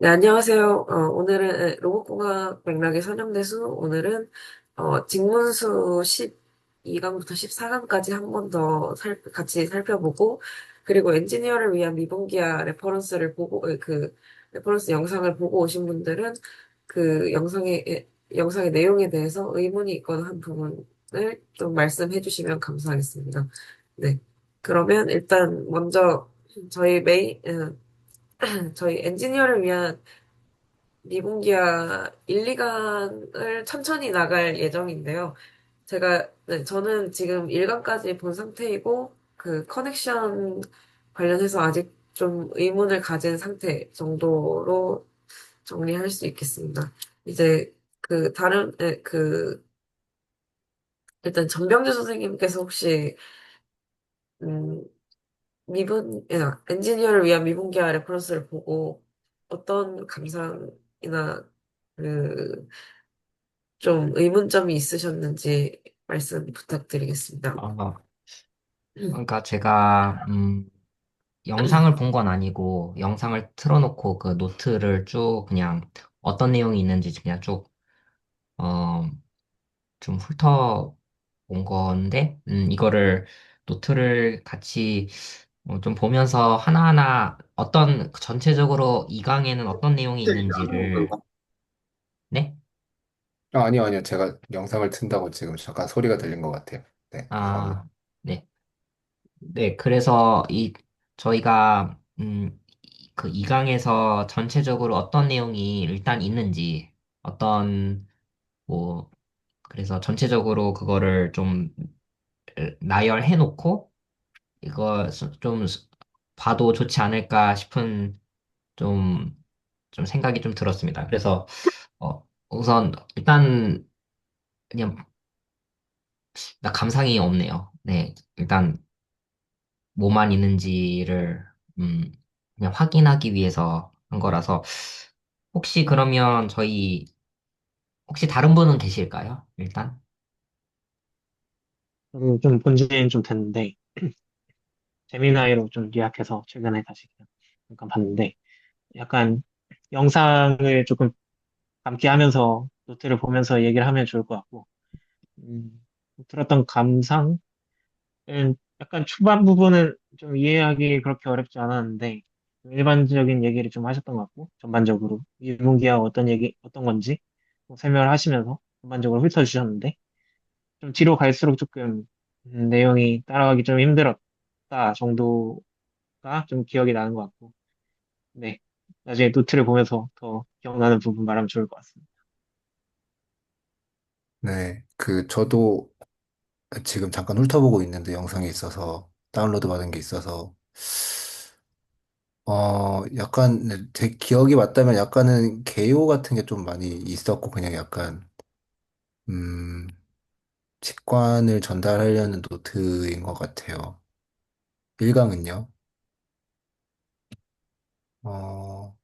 네, 안녕하세요. 오늘은 로봇공학 맥락의 선형대수, 오늘은 직문수 12강부터 14강까지 한 번 더 같이 살펴보고, 그리고 엔지니어를 위한 미분기야 레퍼런스를 보고, 그 레퍼런스 영상을 보고 오신 분들은 그 영상의 내용에 대해서 의문이 있거나 한 부분을 좀 말씀해 주시면 감사하겠습니다. 네. 그러면 일단 먼저 저희 저희 엔지니어를 위한 미분기야 1, 2강을 천천히 나갈 예정인데요. 저는 지금 1강까지 본 상태이고, 그 커넥션 관련해서 아직 좀 의문을 가진 상태 정도로 정리할 수 있겠습니다. 이제 일단 전병주 선생님께서 혹시, 음, 엔지니어를 위한 미분기야 레퍼런스를 보고 어떤 감상이나 그 좀 의문점이 있으셨는지 말씀 부탁드리겠습니다. 어, 그러니까 제가 영상을 본 건 아니고 영상을 틀어놓고 그 노트를 쭉 그냥 어떤 내용이 있는지 그냥 쭉 어, 좀 훑어본 건데 이거를 노트를 같이 좀 보면서 하나하나 어떤 전체적으로 이 강에는 어떤 내용이 있는지를 네? 아니요, 아니요. 제가 영상을 튼다고 지금 잠깐 소리가 들린 것 같아요. 네, 죄송합니다. 아, 네. 네, 그래서 저희가, 그 2강에서 전체적으로 어떤 내용이 일단 있는지, 어떤, 뭐, 그래서 전체적으로 그거를 좀 나열해 놓고, 이거 좀 봐도 좋지 않을까 싶은 좀, 좀 생각이 좀 들었습니다. 그래서, 우선, 일단, 그냥, 나 감상이 없네요. 네, 일단, 뭐만 있는지를 음, 그냥 확인하기 위해서 한 거라서 혹시 그러면 혹시 다른 분은 계실까요? 일단 저도 좀 본지는 좀 됐는데, 재미나이로 좀 요약해서 최근에 다시 그냥 잠깐 봤는데, 약간 영상을 조금 함께 하면서 노트를 보면서 얘기를 하면 좋을 것 같고, 음, 들었던 감상은 약간 초반 부분은 좀 이해하기 그렇게 어렵지 않았는데, 일반적인 얘기를 좀 하셨던 것 같고, 전반적으로. 유문기가 어떤 건지 뭐 설명을 하시면서 전반적으로 훑어주셨는데, 좀 뒤로 갈수록 조금 내용이 따라가기 좀 힘들었다 정도가 좀 기억이 나는 것 같고, 네. 나중에 노트를 보면서 더 기억나는 부분 말하면 좋을 것 같습니다. 네, 저도 지금 잠깐 훑어보고 있는데 영상이 있어서 다운로드 받은 게 있어서, 약간, 제 기억이 맞다면 약간은 개요 같은 게 좀 많이 있었고, 그냥 약간, 음, 직관을 전달하려는 노트인 것 같아요. 1강은요? 어,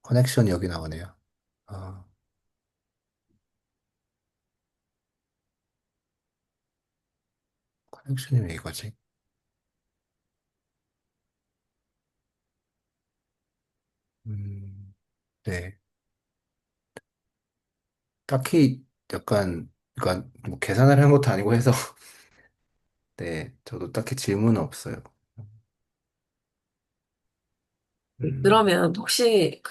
커넥션이 여기 나오네요. 아, 커넥션이 왜 이거지? 네. 딱히 약간, 그러니까 뭐 계산을 하는 것도 아니고 해서, 네, 저도 딱히 질문은 없어요. 음, 그러면 혹시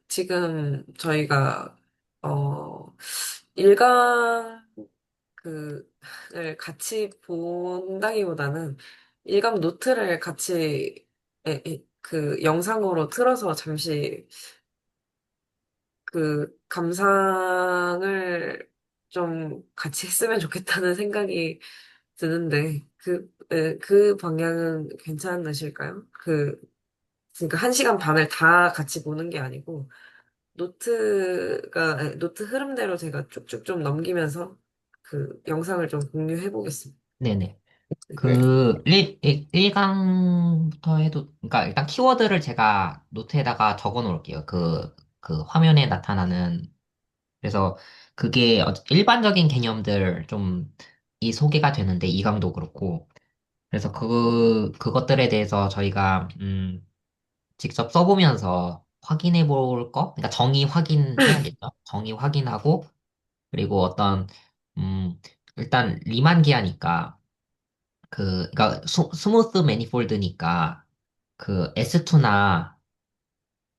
지금 저희가, 어, 일강 을 같이 본다기보다는 일강 노트를 같이 영상으로 틀어서 잠시 감상을 좀 같이 했으면 좋겠다는 생각이 드는데, 그 방향은 괜찮으실까요? 그러니까 1시간 반을 다 같이 보는 게 아니고, 노트 흐름대로 제가 쭉쭉 좀 넘기면서 그 영상을 좀 공유해 보겠습니다. 네네. 네. 그 1강부터 해도 그러니까 일단 키워드를 제가 노트에다가 적어 놓을게요. 그 화면에 나타나는 그래서 그게 일반적인 개념들 좀 소개가 되는데, 이강도 그렇고. 그래서 그것들에 대해서 저희가, 직접 써보면서 확인해 볼 거? 그러니까 정의 확인해야겠죠? 정의 확인하고, 그리고 일단 리만 기하니까, 그러니까 스무스 매니폴드니까, 그 S2나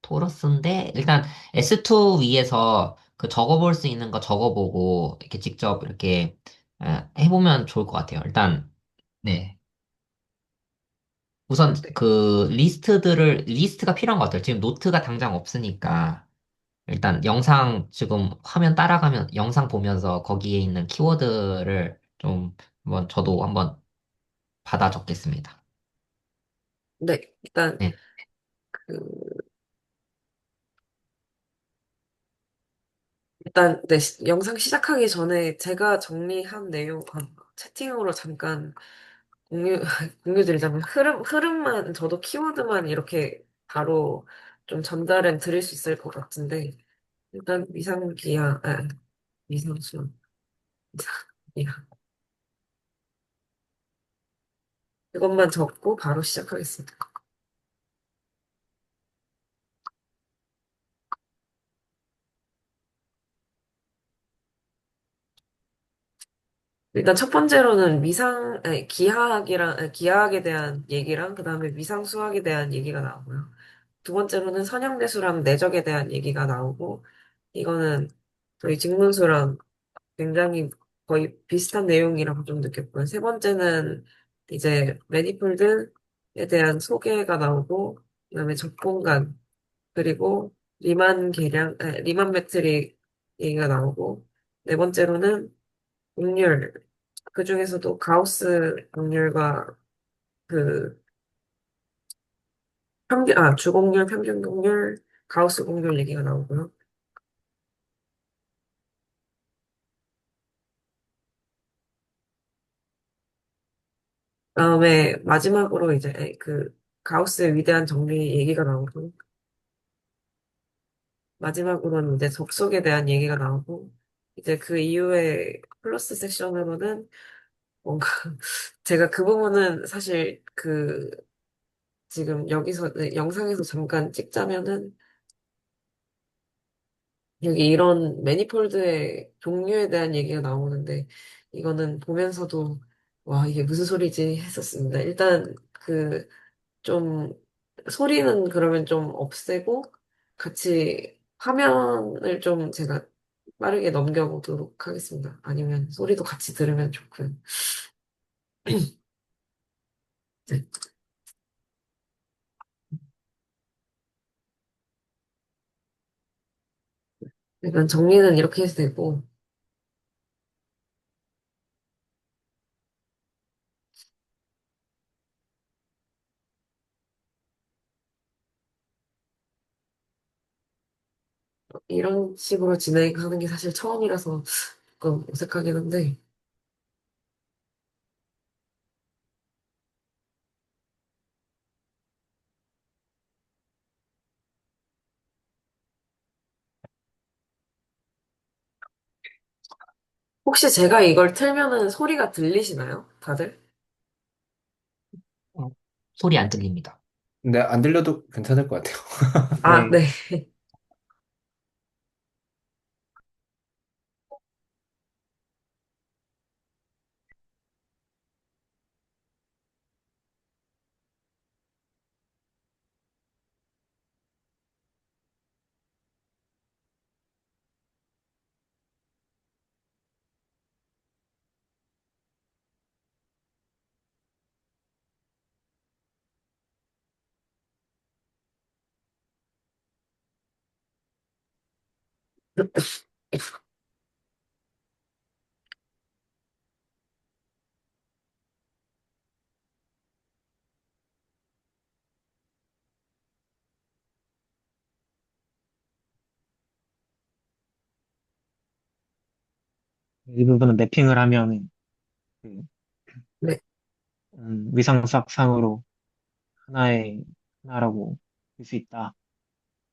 토러스인데, 일단 S2 위에서 그 적어볼 수 있는 거 적어보고, 이렇게 직접 이렇게 해보면 좋을 것 같아요. 일단, 네. 우선 네. 그 리스트가 필요한 것 같아요. 지금 노트가 당장 없으니까, 일단 영상 지금 화면 따라가면, 영상 보면서 거기에 있는 키워드를 좀 저도 한번 받아 적겠습니다. 네, 일단 네. 그 네, 영상 시작하기 전에 제가 정리한 내용 채팅으로 잠깐 공유 공유드리자면 흐름만 저도 키워드만 이렇게 바로 좀 전달은 드릴 수 있을 것 같은데 일단 미상수 미상 이것만 적고 바로 시작하겠습니다. 일단 첫 번째로는 기하학에 대한 얘기랑 그다음에 미상수학에 대한 얘기가 나오고요. 두 번째로는 선형대수랑 내적에 대한 얘기가 나오고 이거는 저희 직문수랑 굉장히 거의 비슷한 내용이라고 좀 느꼈고요. 세 번째는 이제 매니폴드에 대한 소개가 나오고 그다음에 적공간 그리고 리만 매트릭 얘기가 나오고 네 번째로는 곡률 그중에서도 가우스 곡률과 그 주곡률, 평균 곡률, 가우스 곡률 얘기가 나오고요. 그다음에 마지막으로 이제 그 가우스의 위대한 정리 얘기가 나오고 마지막으로는 이제 접속에 대한 얘기가 나오고 이제 그 이후에 플러스 섹션으로는 뭔가 제가 그 부분은 사실 지금 영상에서 잠깐 찍자면은 여기 이런 매니폴드의 종류에 대한 얘기가 나오는데, 이거는 보면서도, 와, 이게 무슨 소리지 했었습니다. 일단, 좀, 소리는 그러면 좀 없애고, 같이 화면을 좀 제가 빠르게 넘겨보도록 하겠습니다. 아니면 소리도 같이 들으면 좋고요. 네. 일단 정리는 이렇게 해도 되고, 이런 식으로 진행하는 게 사실 처음이라서 조금 어색하긴 한데, 혹시 제가 이걸 틀면은 소리가 들리시나요? 다들? 어, 소리 안 들립니다. 근데 안 들려도 괜찮을 것 같아요. 아, 네. 네. 이 부분은 매핑을 하면 그, 네. 위상수학상으로 하나라고 볼 수 있다.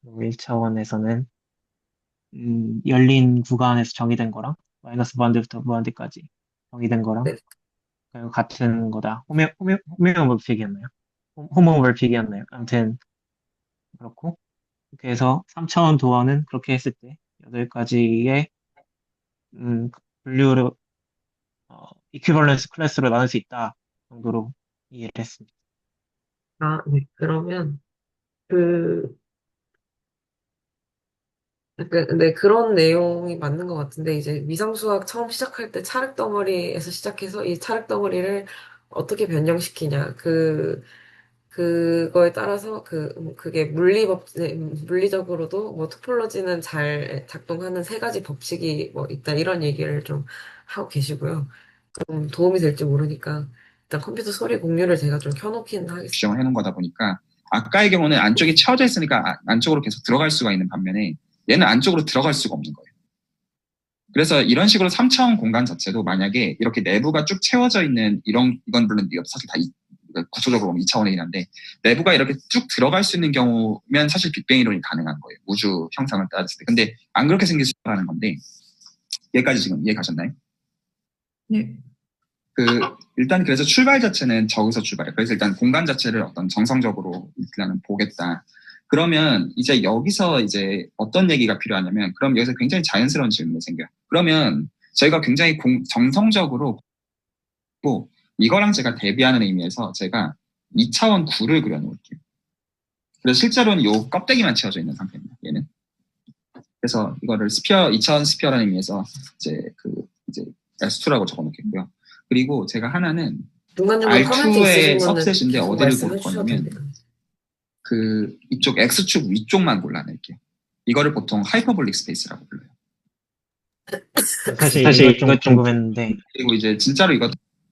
그리고 1차원에서는 열린 구간에서 정의된 거랑 마이너스 무한대부터 무한대까지 정의된 거랑 네. 같은 거다. 호메오몰픽이었나요? 호모몰픽이었나요? 아무튼 그렇고 그래서 3차원 도어는 그렇게 했을 때 8가지의 분류를 이퀴벌런스 클래스로 나눌 수 있다 정도로 이해를 했습니다. 아, 네. 그러면 그 네, 그런 내용이 맞는 것 같은데, 이제 미상수학 처음 시작할 때 찰흙덩어리에서 시작해서 이 찰흙덩어리를 어떻게 변형시키냐. 그거에 따라서 그게 네, 물리적으로도 뭐 토폴로지는 잘 작동하는 세 가지 법칙이 뭐 있다. 이런 얘기를 좀 하고 계시고요. 좀 도움이 될지 모르니까 일단 컴퓨터 소리 공유를 제가 좀 켜놓긴 하겠습니다. 규정을 해놓은 거다 보니까 아까의 경우는 안쪽이 채워져 있으니까 안쪽으로 계속 들어갈 수가 있는 반면에 얘는 안쪽으로 들어갈 수가 없는 거예요. 그래서 이런 식으로 3차원 공간 자체도 만약에 이렇게 내부가 쭉 채워져 있는 이건 물론 사실 다 구조적으로 보면 2차원이긴 한데 내부가 이렇게 쭉 들어갈 수 있는 경우면 사실 빅뱅 이론이 가능한 거예요. 우주 형상을 따졌을 때. 근데 안 그렇게 생길 수 있다는 건데 여기까지 지금 이해 가셨나요? 네. 일단 그래서 출발 자체는 저기서 출발해요. 그래서 일단 공간 자체를 어떤 정성적으로 일단은 보겠다. 그러면 이제 여기서 이제 어떤 얘기가 필요하냐면 그럼 여기서 굉장히 자연스러운 질문이 생겨요. 그러면 저희가 굉장히 정성적으로 뭐 이거랑 제가 대비하는 의미에서 제가 2차원 구를 그려놓을게요. 그래서 실제로는 요 껍데기만 채워져 있는 상태입니다. 얘는. 그래서 이거를 2차원 스피어라는 의미에서 이제 S2라고 적어놓겠고요. 그리고 제가 하나는 중간중간 커멘트 R2의 있으시면은 सब셋인데 계속 어디를 말씀해 고를 주셔도 거냐면 됩니다. 이쪽 X축 위쪽만 골라낼게요. 이거를 보통 하이퍼볼릭 스페이스라고 불러요. 사실 사실 이것 좀 궁금했는데 그리고 이제 진짜로 이거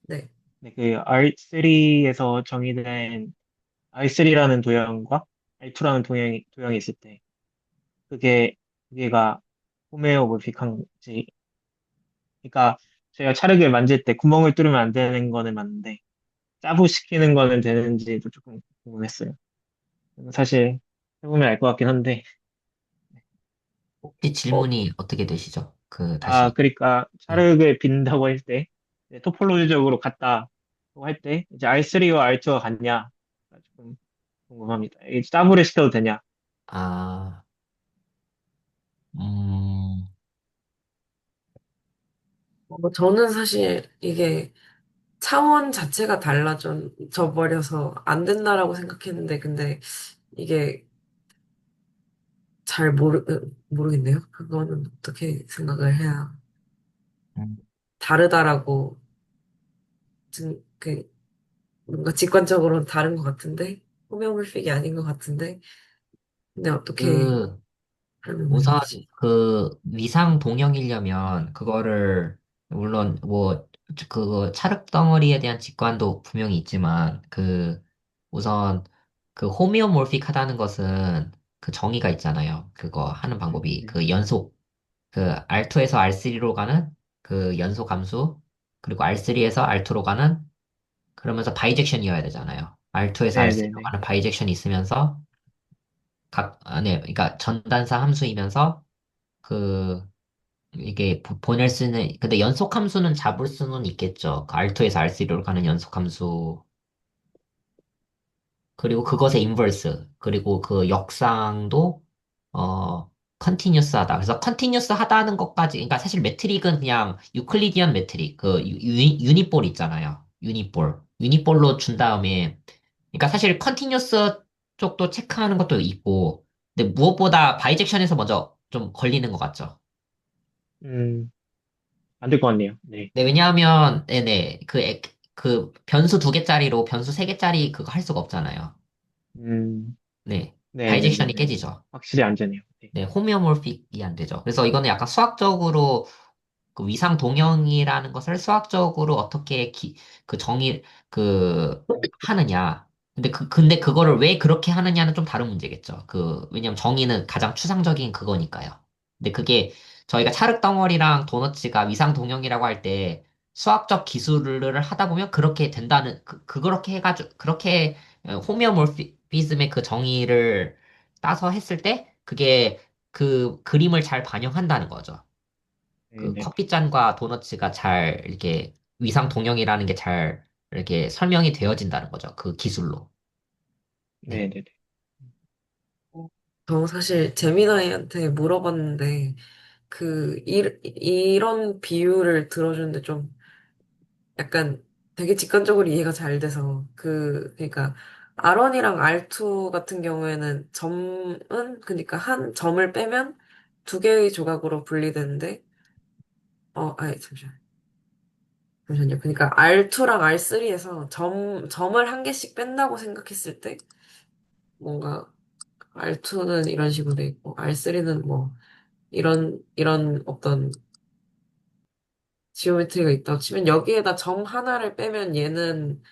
네. 네, 그 R3에서 정의된 R3라는 도형과 R2라는 도형이 있을 때 그게가 호메오몰픽한지 그러니까 저희가 찰흙을 만질 때 구멍을 뚫으면 안 되는 거는 맞는데 짜부시키는 거는 되는지도 조금 궁금했어요. 사실 해보면 알 것 같긴 한데 혹시 질문이 어떻게 되시죠? 다시. 그러니까 네. 찰흙을 빈다고 할 때 토폴로지적으로 같다고 할 때 이제 R3와 R2가 같냐 조금 궁금합니다. 이게 짜부를 시켜도 되냐? 아, 음, 저는 사실 이게 차원 자체가 달라져 버려서 안 된다라고 생각했는데, 근데 이게 잘 모르겠네요. 그거는 어떻게 생각을 해야 음, 다르다라고, 뭔가 직관적으로는 다른 것 같은데, 호메오몰픽이 아닌 것 같은데, 근데 어떻게 그, 설명을 해야 우선 되지? 위상 동형이려면 그거를 물론 뭐 그거 찰흙 덩어리에 대한 직관도 분명히 있지만 우선 호미오몰픽하다는 것은 그 정의가 있잖아요. 그거 하는 방법이 네, 그 연속 R2에서 R3로 가는 그 연속 함수 그리고 R3에서 R2로 가는 그러면서 바이젝션이어야 되잖아요. R2에서 네, 네, R3로 네. 가는 바이젝션이 있으면서 네, 그러니까 전단사 함수이면서 그 이게 보낼 수는 근데 연속 함수는 잡을 수는 있겠죠. 그 R2에서 R3로 가는 연속 함수 그리고 그것의 인버스 그리고 그 역상도 컨티뉴스하다. 그래서 컨티뉴스하다는 것까지 그러니까 사실 매트릭은 그냥 유클리디언 매트릭 유니볼 있잖아요. 유니볼로 준 다음에 그러니까 사실 컨티뉴스 쪽도 체크하는 것도 있고 근데 무엇보다 바이젝션에서 먼저 좀 걸리는 것 같죠. 안 될 것 같네요. 네. 네, 왜냐하면, 네네, 그 변수 2개짜리로 변수 3개짜리 그거 할 수가 없잖아요. 음, 네, 네, 네, 네, 바이젝션이 네. 깨지죠. 확실히 안 되네요. 네. 네, 호미오몰픽이 안 되죠. 그래서 이거는 약간 수학적으로 그 위상 동형이라는 것을 수학적으로 어떻게 그 정의, 그, 하느냐. 근데 그거를 왜 그렇게 하느냐는 좀 다른 문제겠죠. 왜냐면 정의는 가장 추상적인 그거니까요. 근데 그게 저희가 찰흙덩어리랑 도너츠가 위상 동형이라고 할 때 수학적 기술을 하다 보면 그렇게 된다는, 그렇게 해가지고, 그렇게 호미오몰피즘의 그 정의를 따서 했을 때 그게 그 그림을 잘 반영한다는 거죠. 네, 그 네. 커피잔과 도너츠가 잘 이렇게 위상 동형이라는 게 잘 이렇게 설명이 되어진다는 거죠. 그 기술로. 네. 네네네. 저 사실 재미나이한테 물어봤는데, 이런 비유를 들어주는데 좀 약간 되게 직관적으로 이해가 잘 돼서, 그러니까, R1이랑 R2 같은 경우에는 그러니까 한 점을 빼면 두 개의 조각으로 분리되는데, 아니, 잠시만요. 그러니까 R2랑 R3에서 점을 한 개씩 뺀다고 생각했을 때, 뭔가 R2는 이런 식으로 돼 있고, R3는 뭐, 이런 어떤 지오메트리가 있다고 치면, 여기에다 점 하나를 빼면 얘는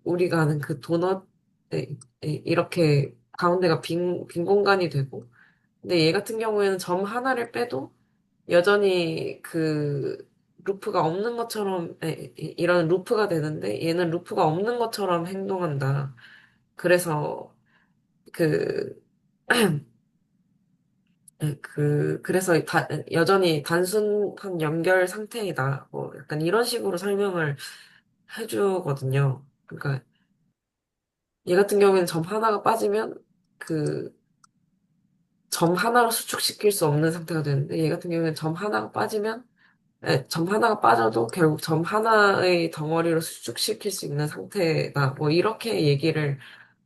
우리가 아는 그 도넛, 이렇게 가운데가 빈 공간이 되고, 근데 얘 같은 경우에는 점 하나를 빼도 여전히 루프가 없는 것처럼, 이런 루프가 되는데, 얘는 루프가 없는 것처럼 행동한다. 그래서, 그, 그래서 여전히 단순한 연결 상태이다. 뭐, 약간 이런 식으로 설명을 해주거든요. 그러니까, 얘 같은 경우에는 점 하나가 빠지면, 그, 점 하나로 수축시킬 수 없는 상태가 되는데, 얘 같은 경우에는 점 하나가 빠지면, 점 하나가 빠져도 결국 점 하나의 덩어리로 수축시킬 수 있는 상태다. 뭐, 이렇게 얘기를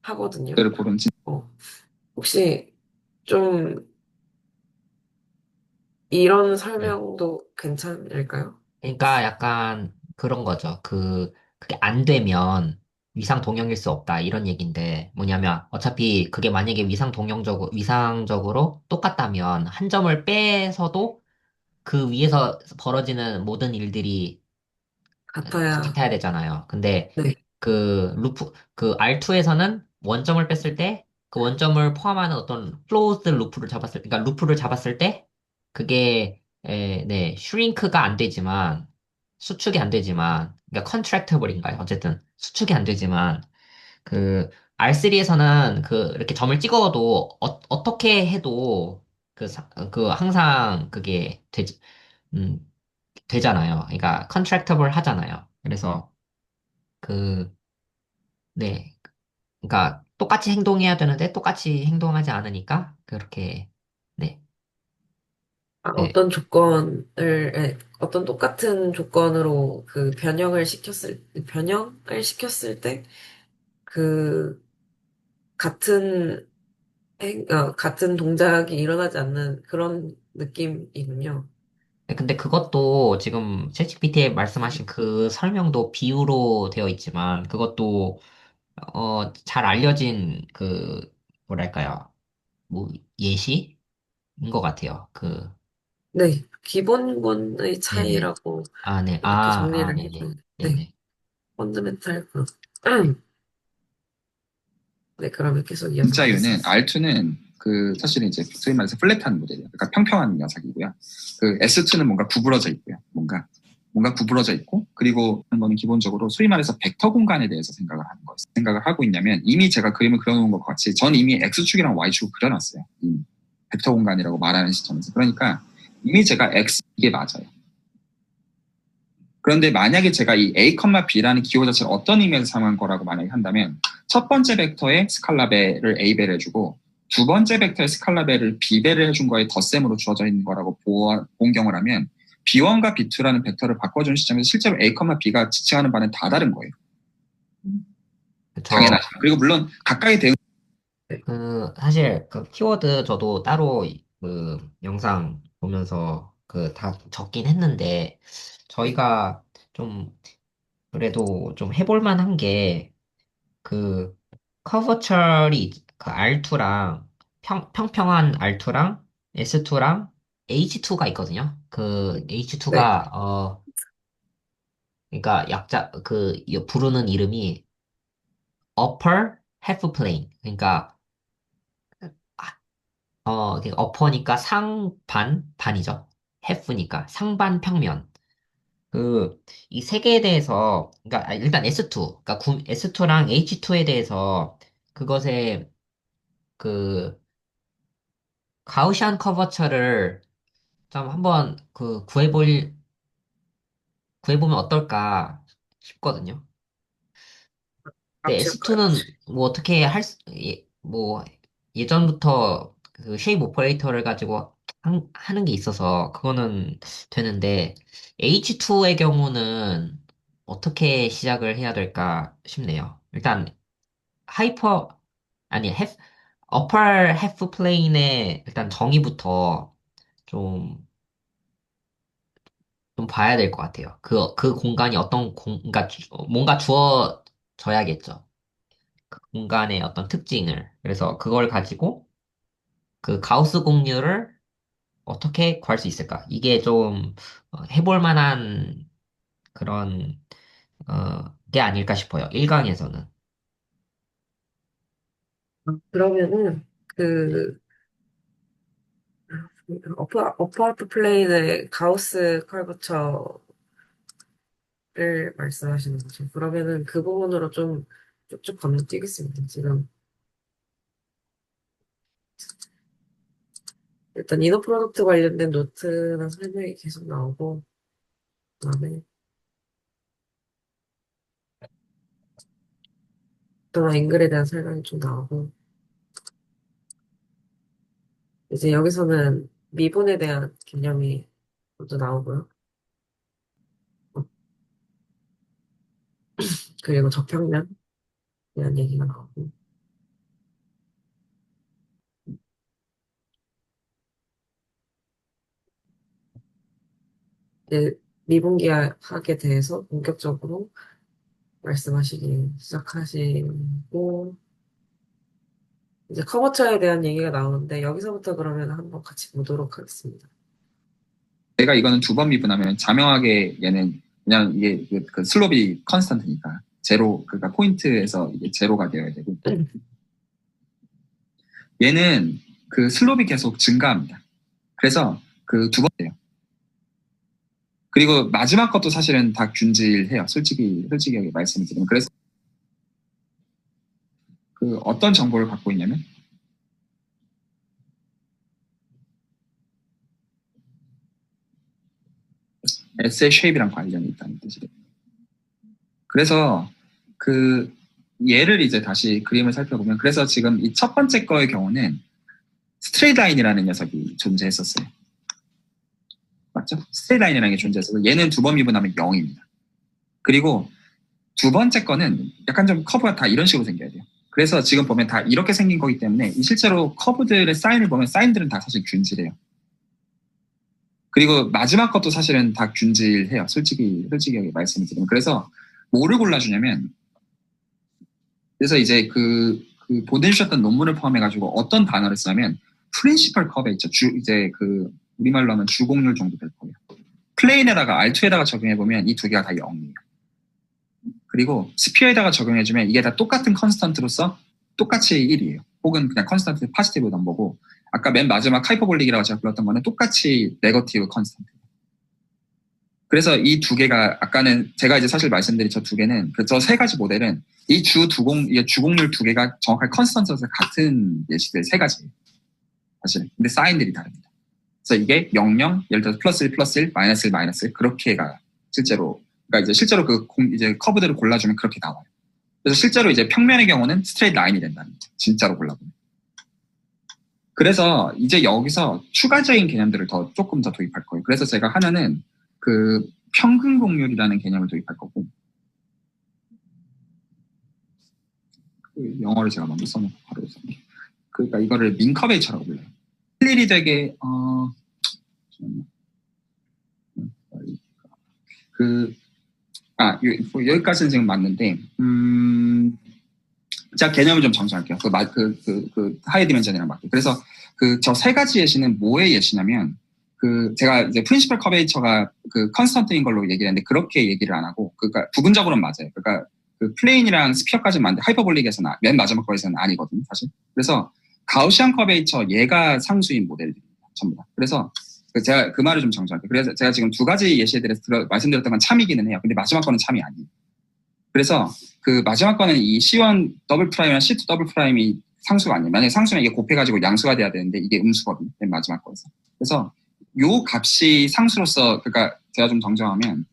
하거든요. 를 고른 어, 혹시 좀 이런 네. 설명도 괜찮을까요? 그러니까 약간 그런 거죠. 그게 안 되면 위상 동형일 수 없다. 이런 얘기인데 뭐냐면 어차피 그게 만약에 위상적으로 똑같다면 한 점을 빼서도 그 위에서 벌어지는 모든 일들이 같아야, 같아야 되잖아요. 근데 네, 그 R2에서는 원점을 뺐을 때 그 원점을 포함하는 어떤 클로즈드 그러니까 루프를 잡았을 때 그게 네, 슈링크가 안 되지만 수축이 안 되지만 그러니까 컨트랙터블인가요? 어쨌든 수축이 안 되지만 그 R3에서는 이렇게 점을 찍어도 어떻게 해도 항상 그게 음, 되잖아요. 그러니까 컨트랙터블 하잖아요. 그래서 그 네. 그러니까 똑같이 행동해야 되는데 똑같이 행동하지 않으니까 그렇게 네. 네. 어떤 똑같은 조건으로 변형을 시켰을 때, 그, 같은, 같은 동작이 일어나지 않는 그런 느낌이군요. 네, 근데 그것도 지금 챗GPT에 말씀하신 그 설명도 비유로 되어 있지만 그것도 잘 알려진 뭐랄까요? 뭐 예시인 것 같아요. 네, 기본권의 네네. 차이라고 아, 네. 이렇게 정리를 네네. 해주는, 네, 네네. 펀드멘탈 그룹. 네, 그러면 계속 이어서 진짜유는 가겠습니다. R2는 사실은 이제 소위 말해서 플랫한 모델이에요. 그러니까 평평한 녀석이고요. S2는 뭔가 구부러져 있고요. 뭔가 구부러져 있고, 그리고 하는 거는 기본적으로 소위 말해서 벡터 공간에 대해서 생각을 하는 거예요. 생각을 하고 있냐면 이미 제가 그림을 그려놓은 것과 같이 전 이미 X축이랑 Y축을 그려놨어요. 이미 벡터 공간이라고 말하는 시점에서. 그러니까 이미 제가 X 이게 맞아요. 그런데 만약에 제가 이 A, B라는 기호 자체를 어떤 의미에서 사용한 거라고 만약에 한다면 첫 번째 벡터의 스칼라배를 A배를 해주고 두 번째 벡터의 스칼라배를 B배를 해준 거에 덧셈으로 주어져 있는 거라고 본경을 하면 B1과 B2라는 벡터를 바꿔주는 시점에서 실제로 A, B가 지칭하는 바는 다 다른 거예요. 그쵸. 당연하죠. 그리고 물론 가까이 대응 네, 사실 그 키워드 저도 따로 영상 보면서 다 적긴 했는데 네, 저희가 좀 그래도 좀 해볼 만한 게 그 커버처리 그 R2랑 평평한 R2랑 S2랑 H2가 있거든요. 그 네, H2가 그러니까 부르는 이름이 upper half plane. 그러니까 그러니까 어퍼니까 반이죠. half니까 상반 평면. 이 세 개에 대해서, 그러니까 일단 S2, 그러니까 S2랑 H2에 대해서 그것의 그 가우시안 커버처를 좀 한번 구해보면 어떨까 싶거든요. 근데 아치일까요? S2는 뭐 어떻게 뭐 예전부터 그 쉐입 오퍼레이터를 가지고 하는 게 있어서 그거는 되는데 H2의 경우는 어떻게 시작을 해야 될까 싶네요. 일단 하이퍼 아니 어퍼 해프 플레인의 일단 정의부터 좀 좀 봐야 될 것 같아요. 그 공간이 그러니까 뭔가 주어져야겠죠. 그 공간의 어떤 특징을. 그래서 그걸 가지고 그 가우스 공률을 어떻게 구할 수 있을까? 이게 좀 해볼 만한 그런 게 아닐까 싶어요. 1강에서는. 그러면은 그 어퍼 플레인의 가우스 커버처를 말씀하시는 거죠. 그러면은 그 부분으로 좀 쭉쭉 건너뛰겠습니다. 지금 일단 이너 프로덕트 관련된 노트나 설명이 계속 나오고 그다음에 또 앵글에 대한 설명이 좀 나오고 이제 여기서는 미분에 대한 개념이 또 나오고요. 어, 그리고 저평면에 대한 얘기가 나오고 이제 미분기하게 대해서 본격적으로 말씀하시기 시작하시고 이제 커버처에 대한 얘기가 나오는데 여기서부터 그러면 한번 같이 보도록 하겠습니다. 내가 이거는 두 번 미분하면 자명하게 얘는 그냥 이게 그 슬롭이 컨스턴트니까 제로 그러니까 포인트에서 이게 제로가 되어야 되고 얘는 그 슬롭이 계속 증가합니다. 그래서 그 두 번째요. 그리고 마지막 것도 사실은 다 균질해요. 솔직히 여기 말씀을 드리면 그래서 그 어떤 정보를 갖고 있냐면 S의 쉐입이랑 관련이 있다는 뜻이래요. 그래서 그 얘를 이제 다시 그림을 살펴보면 그래서 지금 이 첫 번째 거의 경우는 스트레이트 라인이라는 녀석이 존재했었어요. 맞죠? 스트레이트 라인이라는 게 존재했어서 얘는 두 번 미분하면 0입니다. 그리고 두 번째 거는 약간 좀 커브가 다 이런 식으로 생겨야 돼요. 그래서 지금 보면 다 이렇게 생긴 거기 때문에 이 실제로 커브들의 사인을 보면 사인들은 다 사실 균질해요. 그리고 마지막 것도 사실은 다 균질해요. 솔직히 여기 말씀을 드리면. 그래서 뭐를 골라주냐면 그래서 이제 보내주셨던 논문을 포함해가지고 어떤 단어를 쓰냐면 프린시펄 커브에 있죠. 이제 그 우리말로 하면 주곡률 정도 될 거예요. 플레인에다가 R2에다가 적용해보면 이 두 개가 다 0이에요. 그리고 스피어에다가 적용해주면 이게 다 똑같은 컨스턴트로서 똑같이 1이에요. 혹은 그냥 컨스턴트 파지티브 넘버고 아까 맨 마지막 하이퍼볼릭이라고 제가 불렀던 거는 똑같이 네거티브 컨스턴트. 그래서 이 두 개가 아까는 제가 이제 사실 말씀드린 저 두 개는 저 세 가지 모델은 이 주곡률 두 개가 정확하게 컨스턴트에서 같은 예시들 세 가지예요. 사실 근데 사인들이 다릅니다. 그래서 이게 00, 예를 들어서 플러스 1, 플러스 1, 마이너스 1, 마이너스 1 그렇게가 실제로 그러니까 이제 실제로 이제 커브들을 골라주면 그렇게 나와요. 그래서 실제로 이제 평면의 경우는 스트레이트 라인이 된다는 거죠. 진짜로 골라보면. 그래서 이제 여기서 추가적인 개념들을 조금 더 도입할 거예요. 그래서 제가 하나는 그 평균 곡률이라는 개념을 도입할 거고 그 영어를 제가 먼저 써놓고 바로 써볼게요. 그러니까 이거를 민커베이처라고 불러요. 일일이 되게 여기까지는 지금 맞는데 제가 개념을 좀 정리할게요. 하이 디멘전이랑 맞게. 그래서 저 세 가지 예시는 뭐의 예시냐면 제가 이제 프린시펄 커베이처가 컨스턴트인 걸로 얘기를 했는데 그렇게 얘기를 안 하고 그러니까 부분적으로는 맞아요. 그러니까 플레인이랑 스피어까지는 맞는데 하이퍼볼릭에서는 맨 마지막 거에서는 아니거든요, 사실. 그래서 가우시안 커베이처 얘가 상수인 모델들입니다, 전부 다. 그래서 제가 그 말을 좀 정리할게요. 그래서 제가 지금 두 가지 예시에 대해서 말씀드렸던 건 참이기는 해요. 근데 마지막 거는 참이 아니에요. 그래서 마지막 거는 이 C1 더블 프라임이랑 C2 더블 프라임이 상수가 아니에요. 만약에 상수면 이게 곱해가지고 양수가 돼야 되는데 이게 음수거든요. 맨 마지막 거에서. 그래서 요 값이 상수로서 그러니까 제가 좀 정정하면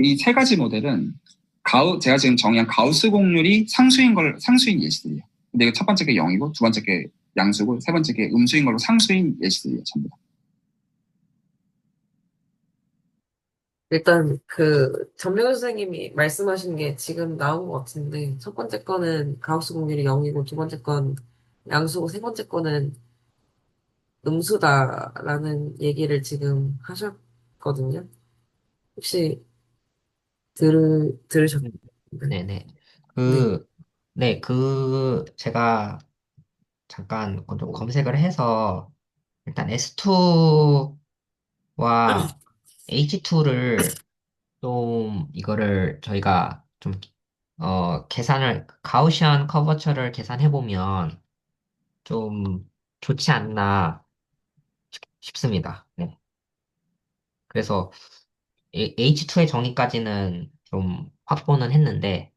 이 세 가지 모델은 제가 지금 정의한 가우스 곡률이 상수인 예시들이에요. 근데 이거 첫 번째 게 0이고, 두 번째 게 양수고, 세 번째 게 음수인 걸로 상수인 예시들이에요, 전부 다. 일단 그 전명현 선생님이 말씀하신 게 지금 나온 것 같은데 첫 번째 거는 가우스 공률이 0이고 두 번째 건 양수고 세 번째 거는 음수다라는 얘기를 지금 하셨거든요. 혹시 들으셨나요? 네네. 네, 네, 제가 잠깐 좀 검색을 해서, 일단 S2와 H2를 이거를 저희가 가우시안 커버처를 계산해보면 좀 좋지 않나 싶습니다. 네. 그래서 H2의 정의까지는 좀 확보는 했는데,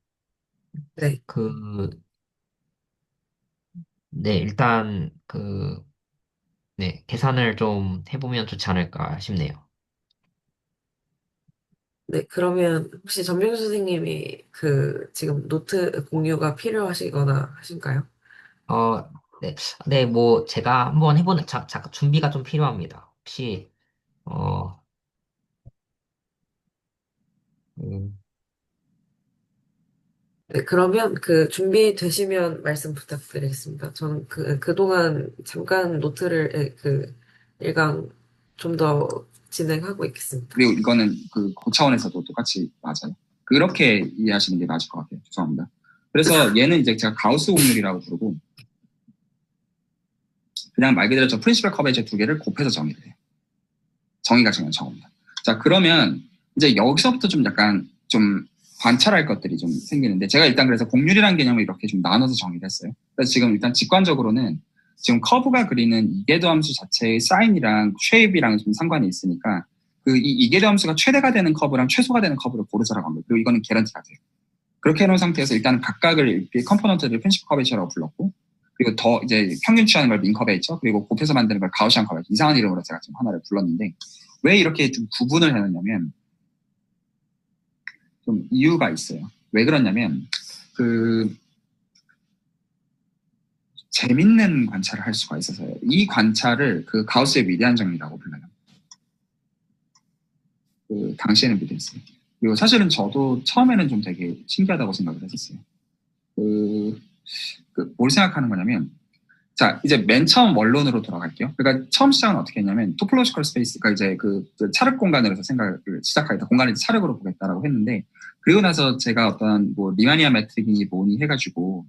네, 그, 네, 일단 네, 계산을 좀 해보면 좋지 않을까 싶네요. 네. 그러면 혹시 전명현 선생님이 그 지금 노트 공유가 필요하시거나 하신가요? 어, 네, 네, 뭐, 제가 한번 해보는, 준비가 좀 필요합니다. 혹시, 어, 음, 네, 그러면 그 준비되시면 말씀 부탁드리겠습니다. 저는 그동안 잠깐 노트를, 일강 좀 더 진행하고 있겠습니다. 그리고 이거는 그 차원에서도 똑같이 맞아요. 그렇게 이해하시는 게 맞을 것 같아요. 죄송합니다. 그래서 얘는 이제 제가 가우스 곡률이라고 부르고, 그냥 말 그대로 저 프린시플 커버리지 두 개를 곱해서 정의를 해요. 정의가 정한 정의입니다. 자, 그러면 이제 여기서부터 좀 약간 좀 관찰할 것들이 좀 생기는데, 제가 일단 그래서 곡률이라는 개념을 이렇게 좀 나눠서 정의를 했어요. 그래서 지금 일단 직관적으로는 지금 커브가 그리는 이계도 함수 자체의 사인이랑 쉐입이랑 좀 상관이 있으니까 이 이계도 함수가 최대가 되는 커브랑 최소가 되는 커브를 고르자라고 합니다. 그리고 이거는 개런티가 돼요. 그렇게 해놓은 상태에서 일단 각각을 컴포넌트를 프린시플 커베이처라고 불렀고, 그리고 더 이제 평균 취하는 걸 민 커베이처, 그리고 곱해서 만드는 걸 가우시안 커베이처, 이상한 이름으로 제가 지금 하나를 불렀는데, 왜 이렇게 좀 구분을 해놨냐면 좀 이유가 있어요. 왜 그러냐면 그 재밌는 관찰을 할 수가 있어서요. 이 관찰을 그 가우스의 위대한 정리라고 불러요. 그 당시에는 믿었어요. 그리고 사실은 저도 처음에는 좀 되게 신기하다고 생각을 했었어요. 뭘 생각하는 거냐면, 자, 이제 맨 처음 원론으로 돌아갈게요. 그러니까 처음 시작은 어떻게 했냐면, 토폴로지컬 스페이스가 이제 그 차륵 공간으로 해서 생각을 시작하겠다. 공간을 차륵으로 보겠다라고 했는데, 그리고 나서 제가 어떤 뭐 리마니아 매트릭이 뭐니 해가지고,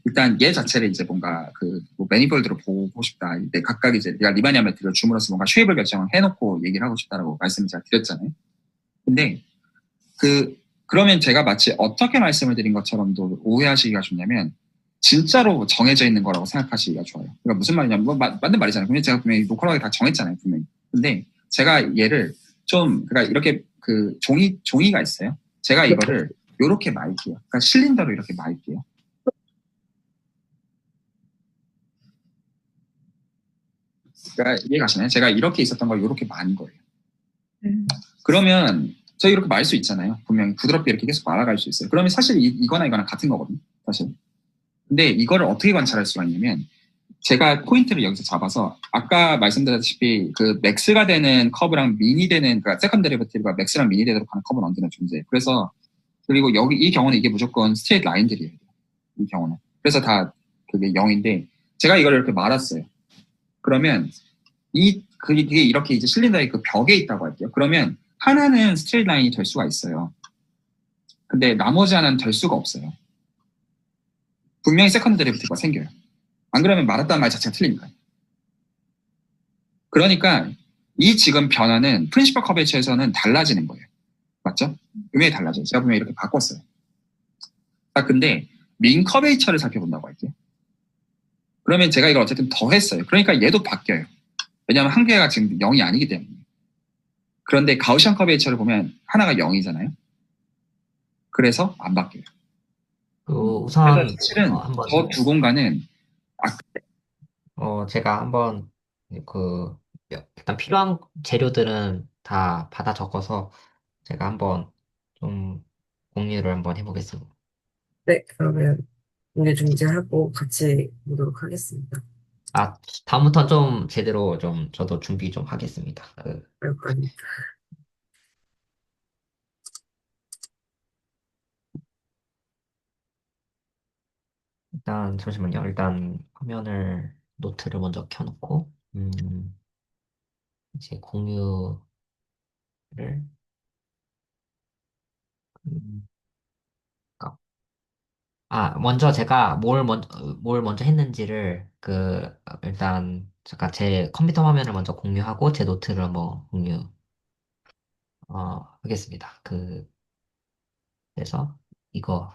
일단 얘 자체를 이제 뭔가 뭐 매니폴드로 보고 싶다. 이제 각각 이제 내가 리마니아 매트릭을 줌으로써 뭔가 쉐입을 결정을 해놓고 얘기를 하고 싶다라고 말씀을 제가 드렸잖아요. 근데 그러면 제가 마치 어떻게 말씀을 드린 것처럼도 오해하시기가 좋냐면, 진짜로 정해져 있는 거라고 생각하시기가 좋아요. 그러니까 무슨 말이냐면, 뭐, 맞는 말이잖아요. 분명히 제가 분명히 로컬하게 다 정했잖아요, 분명히. 근데 제가 얘를 그러니까 이렇게 종이가 있어요. 제가 이거를 요렇게 말게요. 그러니까 실린더로 이렇게 말게요. 그러니까 이해가시나요? 제가 이렇게 있었던 걸 요렇게 만 거예요. 그러면 저 이렇게 말 수 있잖아요. 분명히 부드럽게 이렇게 계속 말아갈 수 있어요. 그러면 사실 이거나 이거나 같은 거거든요. 사실. 근데 이거를 어떻게 관찰할 수가 있냐면, 제가 포인트를 여기서 잡아서 아까 말씀드렸다시피 그 맥스가 되는 커브랑 민이 되는, 그러니까 세컨 데리버티브가 맥스랑 민이 되도록 하는 커브는 언제나 존재해요. 그래서 그리고 이 경우는 이게 무조건 스트레이트 라인들이에요. 이 경우는. 그래서 다 그게 0인데, 제가 이걸 이렇게 말았어요. 그러면 그게 이렇게 이제 실린더의 그 벽에 있다고 할게요. 그러면 하나는 스트레이트 라인이 될 수가 있어요. 근데 나머지 하나는 될 수가 없어요. 분명히 세컨드 데리버티브가 생겨요. 안 그러면 말았다는 말 자체가 틀리니까요. 그러니까 이 지금 변화는 프린시플 커베이처에서는 달라지는 거예요. 맞죠? 분명히 달라져요. 제가 분명히 이렇게 바꿨어요. 근데 민 커베이처를 살펴본다고 할게요. 그러면 제가 이걸 어쨌든 더 했어요. 그러니까 얘도 바뀌어요. 왜냐하면 한 개가 지금 0이 아니기 때문에. 그런데 가우시안 커베이처를 보면 하나가 0이잖아요. 그래서 안 바뀌어요. 그래서 우선, 사실은 한번, 저 두 공간은 제가 한번, 그, 일단 필요한 재료들은 다 받아 적어서 제가 한번 좀 공유를 한번 해보겠습니다. 네, 그러면 공유 중지하고 같이 보도록 하겠습니다. 아, 다음부터 좀 제대로 좀 저도 준비 좀 하겠습니다. 아니, 일단 잠시만요. 일단 화면을 노트를 먼저 켜놓고 이제 공유를 음, 먼저 제가 뭘 먼저 했는지를 일단 잠깐 제 컴퓨터 화면을 먼저 공유하고 제 노트를 한번 하겠습니다. 그래서 이거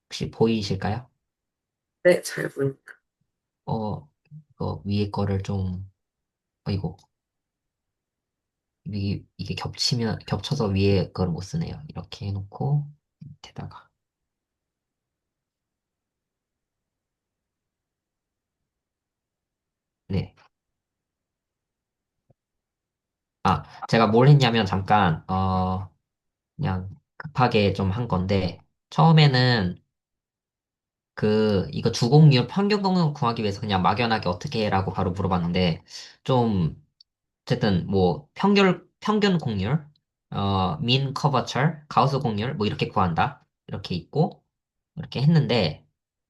혹시 보이실까요? 네, 잘 보입니다. 이거 위에 거를 좀, 이거, 이게 겹쳐서 위에 거를 못 쓰네요. 이렇게 해놓고, 밑에다가. 네. 제가 뭘 했냐면 잠깐, 그냥 급하게 좀 한 건데, 처음에는 이거 주공률 평균 공률 구하기 위해서 그냥 막연하게 어떻게 해라고 바로 물어봤는데, 좀, 어쨌든 뭐, 평균 공률, 민 커버처, 가우스 공률, 뭐 이렇게 구한다. 이렇게 있고, 이렇게 했는데,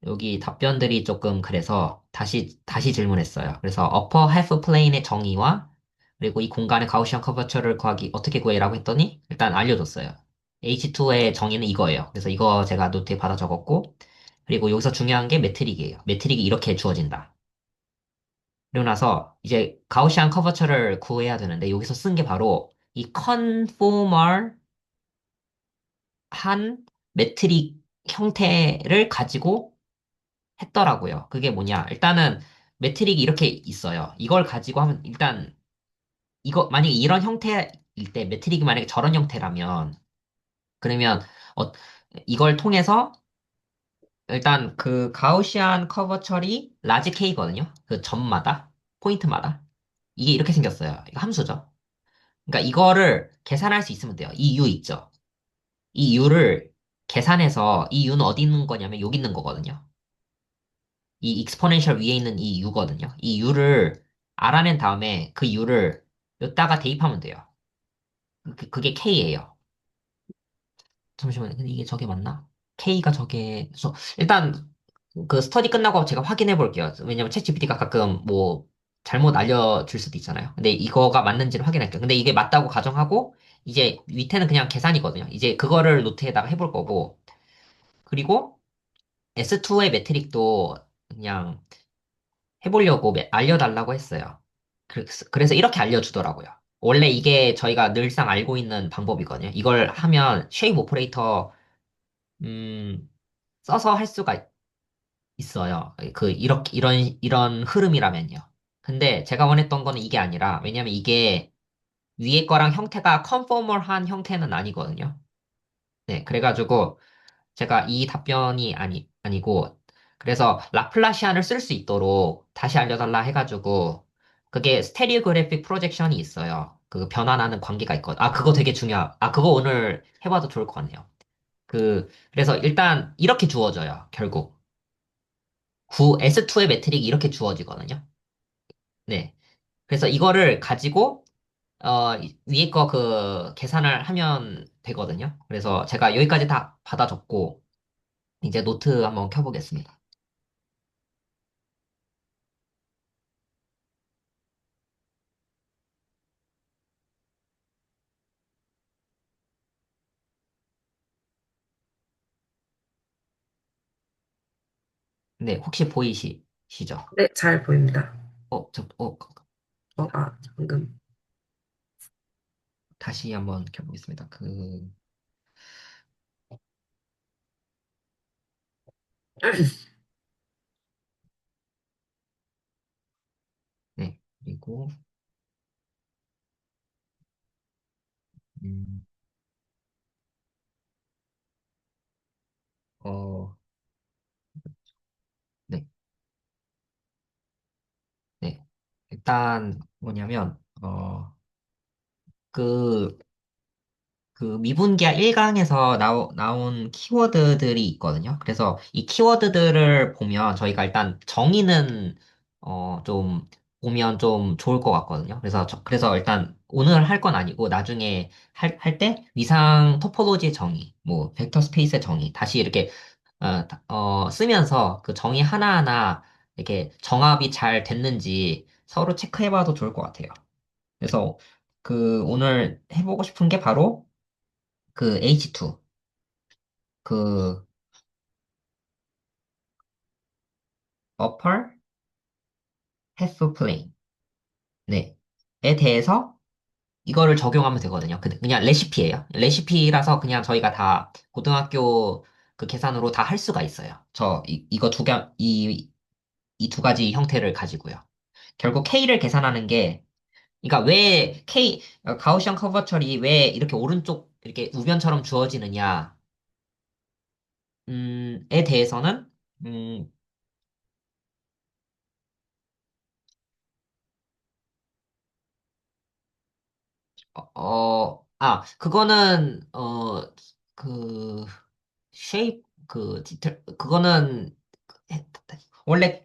여기 답변들이 조금 그래서 다시 질문했어요. 그래서 upper half plane의 정의와 그리고 이 공간의 가우시안 커버처를 구하기 어떻게 구해라고 했더니 일단 알려줬어요. H2의 정의는 이거예요. 그래서 이거 제가 노트에 받아 적었고, 그리고 여기서 중요한 게 매트릭이에요. 매트릭이 이렇게 주어진다. 그리고 나서 이제 가우시안 커버처를 구해야 되는데 여기서 쓴 게 바로 이 컨포멀한 매트릭 형태를 가지고 했더라고요. 그게 뭐냐? 일단은 매트릭이 이렇게 있어요. 이걸 가지고 하면 일단 만약에 이런 형태일 때 매트릭이 만약에 저런 형태라면 그러면 어, 이걸 통해서 일단 그 가우시안 커버처리 라지 K거든요. 그 점마다 포인트마다 이게 이렇게 생겼어요. 이거 함수죠. 그러니까 이거를 계산할 수 있으면 돼요. 이 U 있죠. 이 U를 계산해서 이 U는 어디 있는 거냐면 여기 있는 거거든요. 이 익스포넨셜 위에 있는 이 U거든요. 이 U를 알아낸 다음에 그 U를 여기다가 대입하면 돼요. 그게 K예요. 잠시만요. 근데 이게 저게 맞나? K가 일단 그 스터디 끝나고 제가 확인해 볼게요. 왜냐면 챗GPT가 가끔 뭐 잘못 알려줄 수도 있잖아요. 근데 이거가 맞는지를 확인할게요. 근데 이게 맞다고 가정하고 이제 밑에는 그냥 계산이거든요. 이제 그거를 노트에다가 해볼 거고 그리고 S2의 매트릭도 그냥 해보려고 알려달라고 했어요. 그래서 이렇게 알려주더라고요. 원래 이게 저희가 늘상 알고 있는 방법이거든요. 이걸 하면 쉐이브 오퍼레이터 음, 써서 할 수가 있어요. 이런 흐름이라면요. 근데 제가 원했던 거는 이게 아니라, 왜냐면 이게 위에 거랑 형태가 컨포멀한 형태는 아니거든요. 네, 그래가지고 제가 이 답변이 아니고, 그래서 라플라시안을 쓸 수 있도록 다시 알려달라 해가지고, 그게 스테리오 그래픽 프로젝션이 있어요. 그 변환하는 관계가 있거든. 그거 되게 그거 오늘 해봐도 좋을 것 같네요. 그래서 일단 이렇게 주어져요, 결국. S2의 매트릭이 이렇게 주어지거든요. 네. 그래서 이거를 가지고, 위에 거 계산을 하면 되거든요. 그래서 제가 여기까지 다 받아 적고, 이제 노트 한번 켜보겠습니다. 네, 혹시 보이시죠? 네, 잘 보입니다. 어, 방금. 다시 한번 켜보겠습니다. 네, 그리고, 음, 어, 네, 네. 일단, 뭐냐면, 그, 그 미분기야 1강에서 나온 키워드들이 있거든요. 그래서 이 키워드들을 보면 저희가 일단 정의는 좀 보면 좀 좋을 것 같거든요. 그래서 일단 오늘 할 건 아니고 나중에 할 때 위상 토포로지 정의, 뭐 벡터 스페이스의 정의 다시 이렇게 쓰면서 그 정의 하나하나 이렇게 정합이 잘 됐는지 서로 체크해봐도 좋을 것 같아요. 그래서 그 오늘 해보고 싶은 게 바로 그 H2, 그 upper half plane, 네, 에 대해서 이거를 적용하면 되거든요. 그냥 레시피예요. 레시피라서 그냥 저희가 다 고등학교 그 계산으로 다 할 수가 있어요. 이거 이 두 가지 형태를 가지고요. 결국 K를 계산하는 게, 그러니까 왜 가우시안 커버철이 왜 이렇게 오른쪽 이렇게 우변처럼 주어지느냐, 에 대해서는, 음, 그거는, 그, 그거는, 원래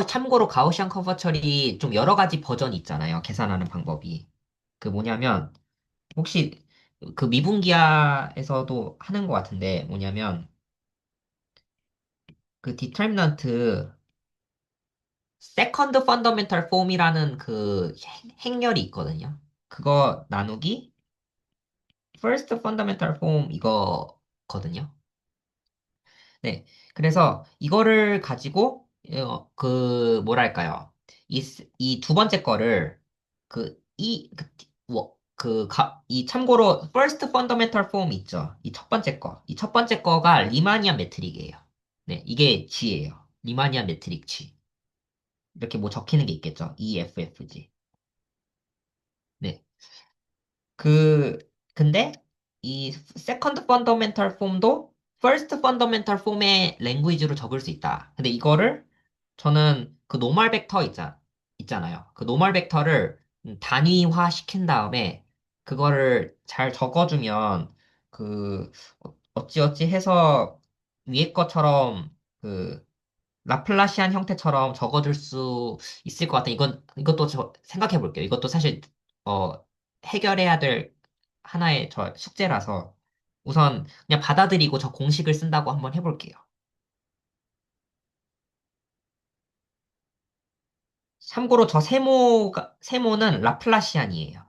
참고로 가우시안 커버처리 좀 여러 가지 버전이 있잖아요. 계산하는 방법이. 그 뭐냐면, 혹시 그 미분기야에서도 하는 것 같은데, 뭐냐면, 그 디터미넌트 세컨드 펀더멘탈 폼이라는 그 행렬이 있거든요. 그거 나누기 first fundamental form 이거거든요. 네. 그래서 이거를 가지고 뭐랄까요? 이 두 번째 거를 이 참고로 first fundamental form 있죠. 이 첫 번째 거. 이 첫 번째 거가 리마니안 매트릭이에요. 네. 이게 G예요. 리마니안 매트릭 G. 이렇게 뭐 적히는 게 있겠죠. EFFG. 네. 그, 근데 이 세컨드 펀더멘탈 폼도 퍼스트 펀더멘탈 폼의 랭귀지로 적을 수 있다. 근데 이거를 저는 그 노멀 벡터 있잖아요. 그 노멀 벡터를 단위화 시킨 다음에 그거를 잘 적어주면 어찌어찌 해서 위에 것처럼 라플라시안 형태처럼 적어줄 수 있을 것 같아. 이것도 생각해 볼게요. 이것도 사실, 어, 해결해야 될 하나의 저 숙제라서 우선 그냥 받아들이고 저 공식을 쓴다고 한번 해볼게요. 참고로 세모는 라플라시안이에요.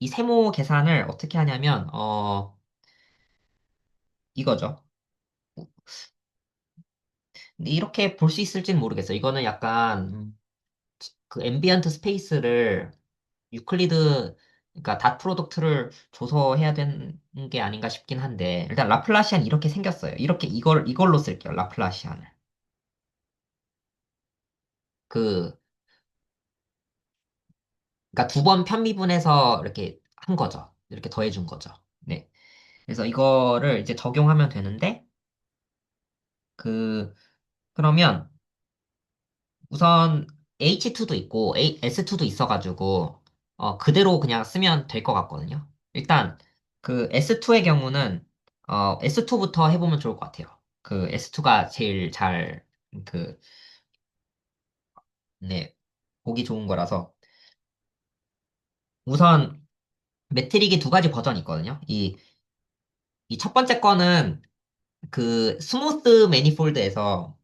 이 세모 계산을 어떻게 하냐면, 이거죠. 근데 이렇게 볼 수 있을지는 모르겠어요. 이거는 약간, 그 앰비언트 스페이스를 유클리드, 그러니까 닷 프로덕트를 조서해야 되는 게 아닌가 싶긴 한데, 일단 라플라시안 이렇게 생겼어요. 이걸로 쓸게요. 라플라시안을. 그, 그러니까 두 번 편미분해서 이렇게 한 거죠. 이렇게 더해준 거죠. 네. 그래서 이거를 이제 적용하면 되는데, 그, 그러면 우선 H2도 있고 S2도 있어가지고 그대로 그냥 쓰면 될 것 같거든요. 일단 그 S2의 경우는 S2부터 해보면 좋을 것 같아요. 그 S2가 제일 그, 네, 보기 좋은 거라서 우선 매트릭이 두 가지 버전이 있거든요. 이 첫 번째 거는 그 스무스 매니폴드에서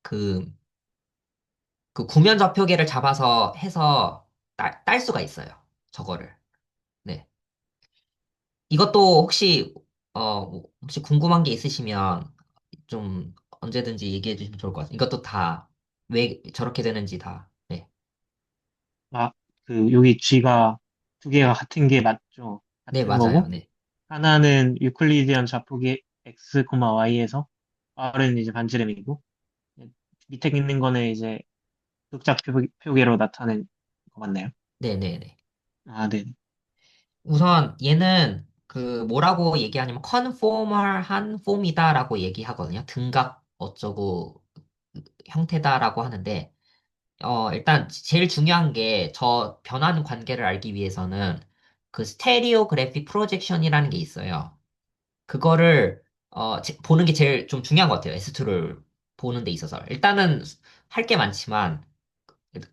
그, 그 구면 좌표계를 잡아서 해서 딸 수가 있어요. 저거를. 네. 이것도 혹시 궁금한 게 있으시면 좀 언제든지 얘기해 주시면 좋을 것 같아요. 이것도 다 왜 저렇게 되는지 다. 네. 아, 여기 G가 두 개가 같은 게 맞죠? 네, 같은 맞아요. 거고, 네. 하나는 유클리디안 좌표계 x, y에서 r은 이제 반지름이고, 밑에 있는 거는 이제 극좌 표계로 나타낸 거 맞나요? 네네네. 아, 네. 우선 얘는 그 뭐라고 얘기하냐면 컨포멀한 폼이다라고 얘기하거든요. 등각 어쩌고 형태다라고 하는데 일단 제일 중요한 게 저 변하는 관계를 알기 위해서는 그 스테리오그래픽 프로젝션이라는 게 있어요. 그거를 보는 게 제일 좀 중요한 것 같아요. S2를 보는 데 있어서. 일단은 할 게 많지만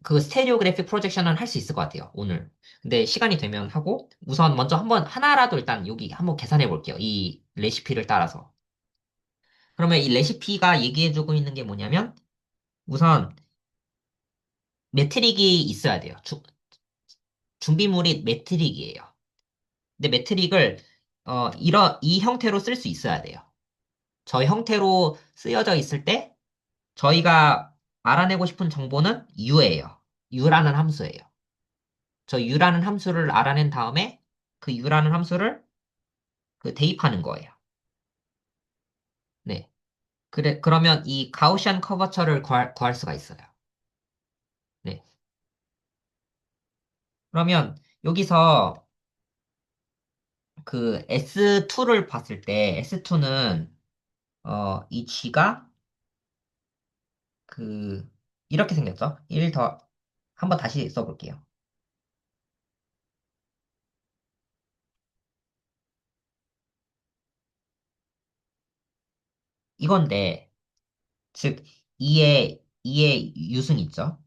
그 스테리오그래픽 프로젝션은 할 수 있을 것 같아요. 오늘. 근데 시간이 되면 하고 우선 먼저 한번 하나라도 일단 여기 한번 계산해 볼게요. 이 레시피를 따라서. 그러면 이 레시피가 얘기해주고 있는 게 뭐냐면 우선 매트릭이 있어야 돼요. 준비물이 매트릭이에요. 근데 매트릭을 이 형태로 쓸 수 있어야 돼요. 저 형태로 쓰여져 있을 때 저희가 알아내고 싶은 정보는 U예요. U라는 함수예요. 저 U라는 함수를 알아낸 다음에 그 U라는 함수를 그 대입하는 거예요. 네. 그러면 이 가우시안 커버처를 구할 수가 있어요. 네. 그러면 여기서 그 S2를 봤을 때 S2는 이 G가 그 이렇게 생겼죠? 1 더 한번 다시 써볼게요. 이건데 즉 2의 유승 있죠?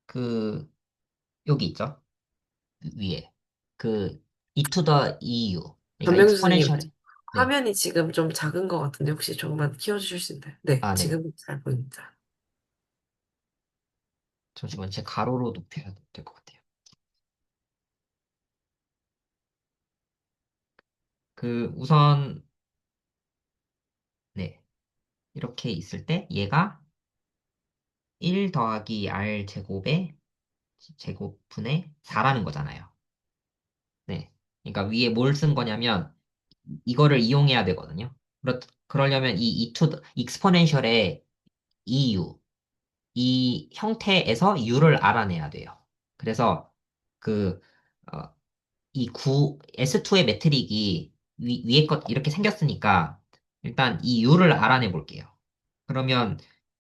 그 여기 있죠? 위에 그 e to the EU 그러니까 전명 교수님, 익스포넨셜 네. 화면이 지금 좀 작은 것 같은데 혹시 조금만 키워주실 수 있나요? 네, 아, 네. 지금 잘 보입니다. 잠시만 제 가로로 높여야 될 것 같아요. 그 우선 네. 이렇게 있을 때 얘가 1 더하기 R 제곱의 제곱분의 4라는 거잖아요. 네. 그러니까 위에 뭘 쓴 거냐면 이거를 이용해야 되거든요. 그러려면 이 익스포넨셜의 EU 이 형태에서 U를 알아내야 돼요. 그래서 그 어, 이 S2의 매트릭이 위에 것 이렇게 생겼으니까 일단 이 U를 알아내 볼게요. 그러면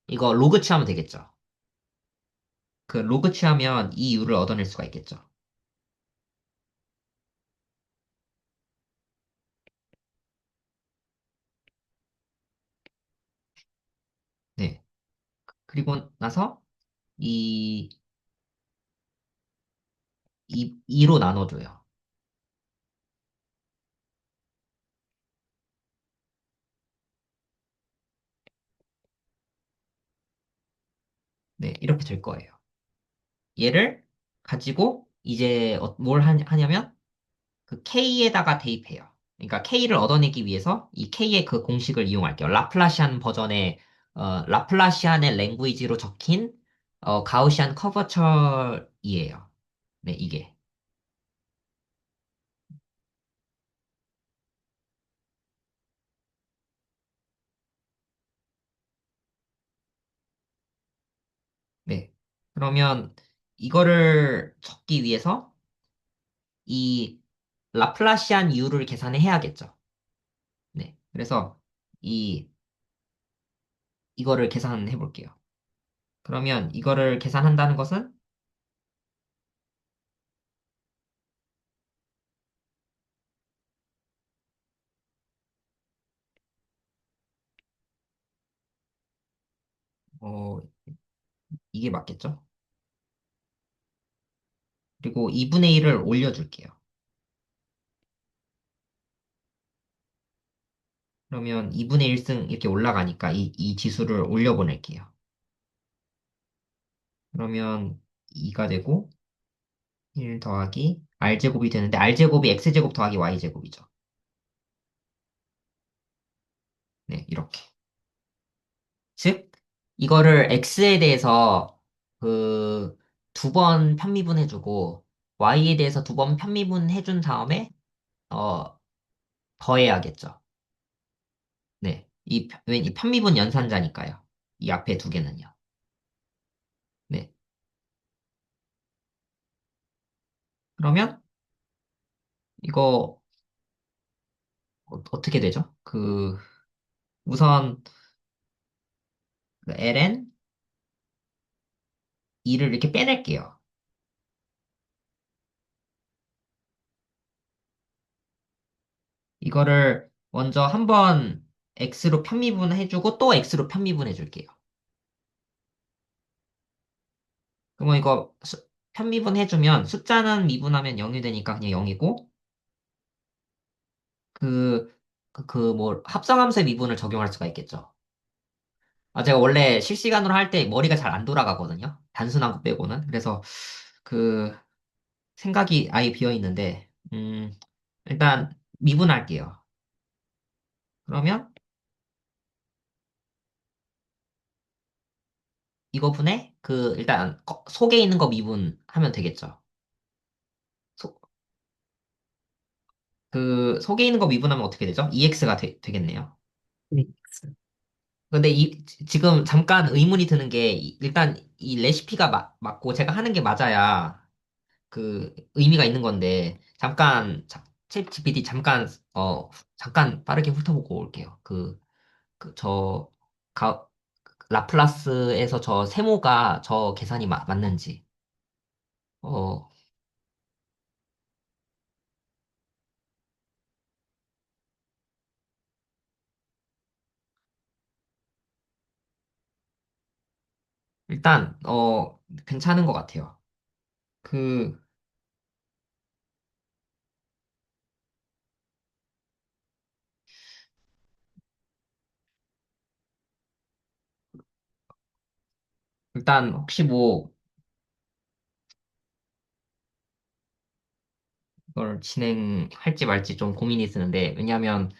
이거 로그 취하면 되겠죠. 그 로그 취하면 이 U를 얻어낼 수가 있겠죠. 네. 그리고 나서 이 2로 나눠줘요. 네, 이렇게 될 거예요. 얘를 가지고 이제 하냐면 그 K에다가 대입해요. 그러니까 K를 얻어내기 위해서 이 K의 그 공식을 이용할게요. 라플라시안의 랭귀지로 적힌 가우시안 커버처이에요. 네, 이게. 네. 그러면 이거를 적기 위해서 이 라플라시안 U를 계산해야겠죠. 네. 그래서 이 이거를 계산해 볼게요. 그러면 이거를 계산한다는 것은 어, 이게 맞겠죠? 그리고 2분의 1을 올려줄게요. 그러면 2분의 1승 이렇게 올라가니까 이 지수를 올려보낼게요. 그러면 2가 되고 1 더하기 r제곱이 되는데 r제곱이 x제곱 더하기 y제곱이죠. 네, 이렇게. 즉, 이거를 x에 대해서 그 두 번 편미분해주고 y에 대해서 두 번 편미분해준 다음에 어, 더해야겠죠. 네, 이 편미분 연산자니까요. 이 앞에 두 개는요. 네, 그러면 이거 어떻게 되죠? 우선 그 ln 2를 이렇게 빼낼게요. 이거를 먼저 한번 x로 편미분해주고 또 x로 편미분해줄게요. 그러면 이거 편미분해주면 숫자는 미분하면 0이 되니까 그냥 0이고 뭐 합성함수의 미분을 적용할 수가 있겠죠. 아, 제가 원래 실시간으로 할 때 머리가 잘 안 돌아가거든요. 단순한 거 빼고는. 그래서 그 생각이 아예 비어 있는데, 일단 미분할게요. 그러면 이거 분에 일단 속에 있는 거 미분하면 되겠죠. 소, 속에 있는 거 미분하면 어떻게 되죠? EX가 되겠네요. 네. 근데 지금 잠깐 의문이 드는 게 일단 이 레시피가 맞고 제가 하는 게 맞아야 의미가 있는 건데 챗 GPT 잠깐 빠르게 훑어보고 올게요. 저 가, 라플라스에서 저 세모가 저 계산이 맞는지. 어, 일단 괜찮은 것 같아요. 그 일단 혹시 뭐 이걸 진행할지 말지 좀 고민이 드는데, 왜냐하면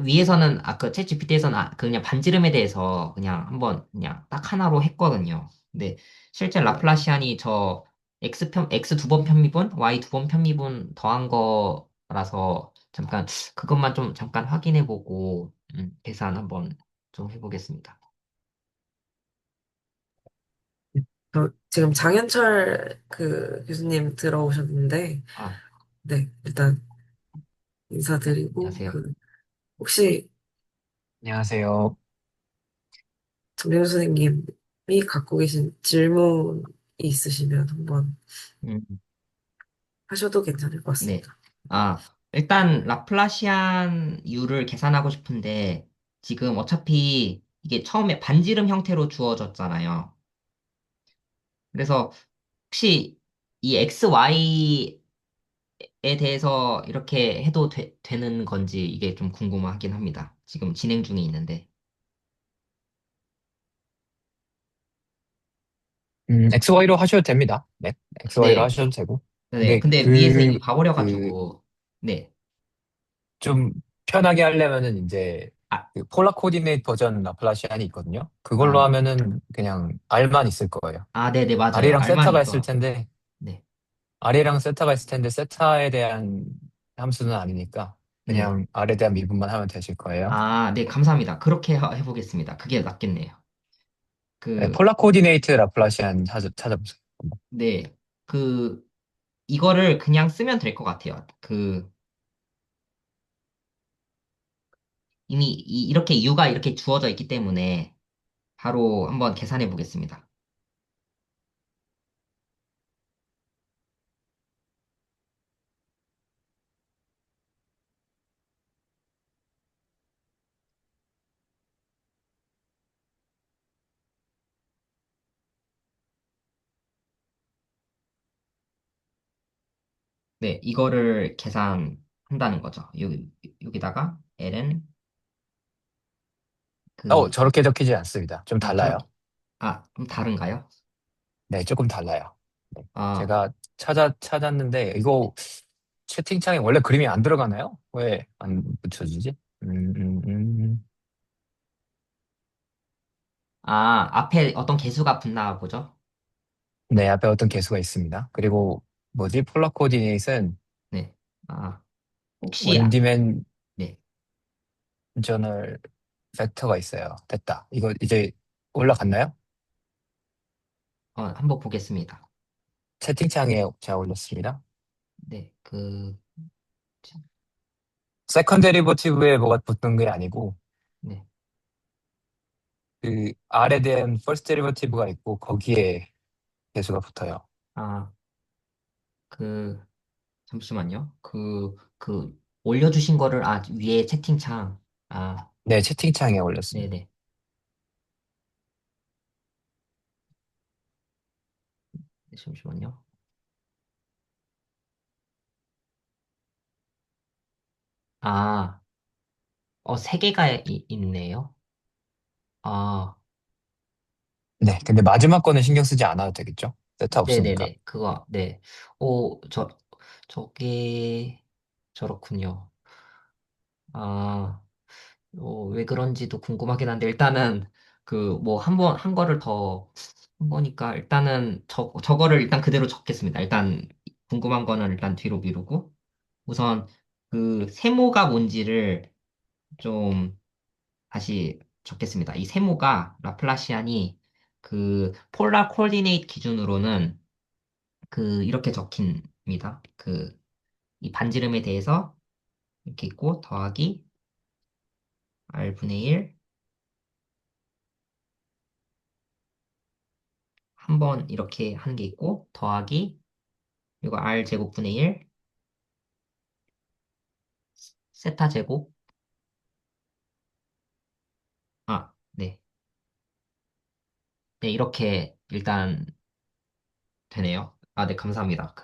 위에서는 아까 챗 GPT에서는 그냥 반지름에 대해서 그냥 한번 그냥 딱 하나로 했거든요. 근데 실제 라플라시안이 저 X 두 번 편미분, Y 두 번 편미분 더한 거라서 잠깐 그것만 좀 잠깐 확인해보고 계산 한번 좀 해보겠습니다. 지금 장현철 그 교수님 들어오셨는데, 아, 네, 일단 인사드리고, 안녕하세요. 혹시 안녕하세요. 정림 선생님이 갖고 계신 질문이 있으시면 한번 음, 하셔도 괜찮을 것 네. 같습니다. 아, 일단 라플라시안 U를 계산하고 싶은데 지금 어차피 이게 처음에 반지름 형태로 주어졌잖아요. 그래서 혹시 이 XY에 대해서 이렇게 해도 되는 건지 이게 좀 궁금하긴 합니다. 지금 진행 중에 있는데. XY로 하셔도 됩니다. 네, XY로 네. 하셔도 되고. 네. 근데 근데 위에서 이미 봐버려가지고. 네. 좀 편하게 하려면은 이제 아, 그 폴라 코디네이트 버전 라플라시안이 있거든요. 그걸로 아, 하면은 그냥 R만 있을 거예요. 네네, 맞아요. R이랑 알만 세타가 있을 있더라고요. 텐데, 네. R이랑 세타가 있을 텐데, 세타에 대한 함수는 아니니까, 네. 그냥 R에 대한 미분만 하면 되실 거예요. 네, 감사합니다. 그렇게 해보겠습니다. 그게 낫겠네요. 네, 그, 폴라 코디네이트 라플라시안 찾아보세요. 네. 이거를 그냥 쓰면 될 것 같아요. 이미 이렇게 U가 이렇게 주어져 있기 때문에 바로 한번 계산해 보겠습니다. 네, 이거를 계산한다는 거죠. 여기다가 ln 그, 저렇게 적히지 않습니다. 좀 달라요. 좀 다른가요? 네, 조금 달라요. 네. 아, 제가 찾았는데, 이거 채팅창에 원래 그림이 안 들어가나요? 왜 안 붙여지지? 앞에 어떤 개수가 붙나 보죠? 네, 앞에 어떤 개수가 있습니다. 그리고 뭐지? 폴라 코디네이트는 네. 아, 혹시, 원디멘저널 네. 벡터가 있어요. 됐다. 이거 이제 올라갔나요? 한번 보겠습니다. 채팅창에 제가 올렸습니다. 네, 세컨 데리버티브에 뭐가 붙는 게 아니고, 네. 그 R에 대한 퍼스트 데리버티브가 있고 거기에 배수가 붙어요. 아, 그, 잠시만요. 올려주신 거를, 위에 채팅창. 아, 네, 채팅창에 올렸습니다. 네네. 잠시만요. 아, 세 개가 있네요. 아, 네, 근데 마지막 거는 신경 쓰지 않아도 되겠죠? 세타 없으니까. 네네네. 네. 저게, 저렇군요. 아, 왜 그런지도 궁금하긴 한데, 일단은, 한 거를 더 한 거니까, 일단은, 저거를 일단 그대로 적겠습니다. 일단, 궁금한 거는 일단 뒤로 미루고, 우선, 세모가 뭔지를 좀 다시 적겠습니다. 이 세모가, 라플라시안이, 폴라 코디네이트 기준으로는, 이렇게 적힙니다. 이 반지름에 대해서, 이렇게 있고, 더하기, r분의 1, 한 번 이렇게 하는 게 있고, 더하기, 그리고 r 제곱분의 1, 세타 제곱, 네. 네, 이렇게 일단 되네요. 네, 감사합니다.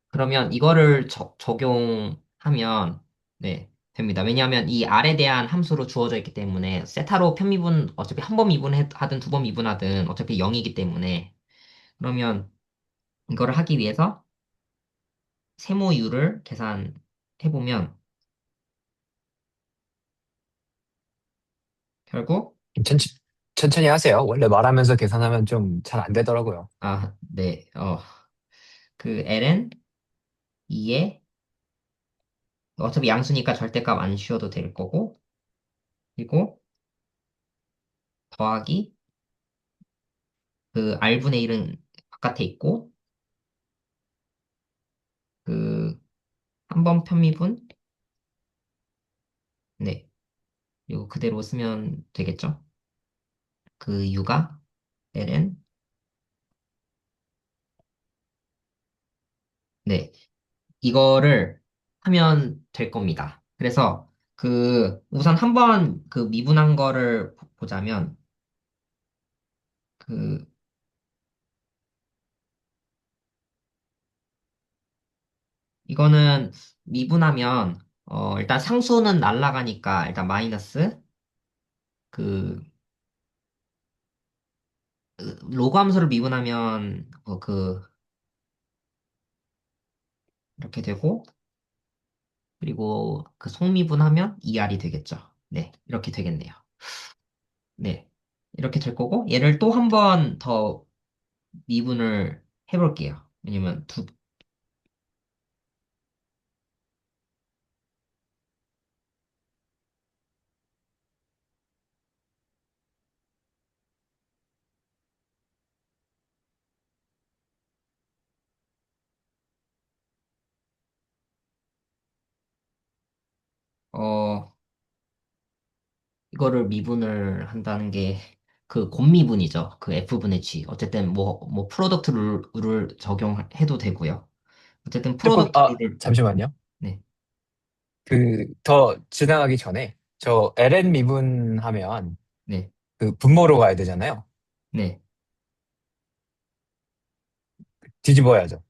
그러면 이거를 적용하면, 네, 됩니다. 왜냐하면 이 r에 대한 함수로 주어져 있기 때문에, 세타로 편미분, 어차피 한 번 미분하든 두 번 미분하든 어차피 0이기 때문에, 그러면 이거를 하기 위해서 세모율을 계산해보면, 결국, 천천히, 천천히 하세요. 원래 말하면서 계산하면 좀 잘 안 되더라고요. 네, ln 2에 어차피 양수니까 절대값 안 씌워도 될 거고, 그리고 더하기 r분의 1은 바깥에 있고, 그 한 번 편미분, 네, 이거 그대로 쓰면 되겠죠? u가 ln, 네, 이거를 하면 될 겁니다. 그래서 우선 한 번 미분한 거를 보자면, 그 이거는 미분하면 일단 상수는 날라가니까 일단 마이너스 그 로그 함수를 미분하면 이렇게 되고 그리고 속미분하면 2r이 되겠죠. 네, 이렇게 되겠네요. 네, 이렇게 될 거고 얘를 또 한 번 더 미분을 해볼게요. 왜냐면 어, 이거를 미분을 한다는 게 곱미분이죠. F분의 G. 어쨌든 프로덕트 룰을 적용해도 되고요. 어쨌든 조금, 프로덕트 룰을 잠시만요. 네, 더 지나가기 전에 저 ln 미분하면 네, 분모로 가야 되잖아요. 네. 뒤집어야죠.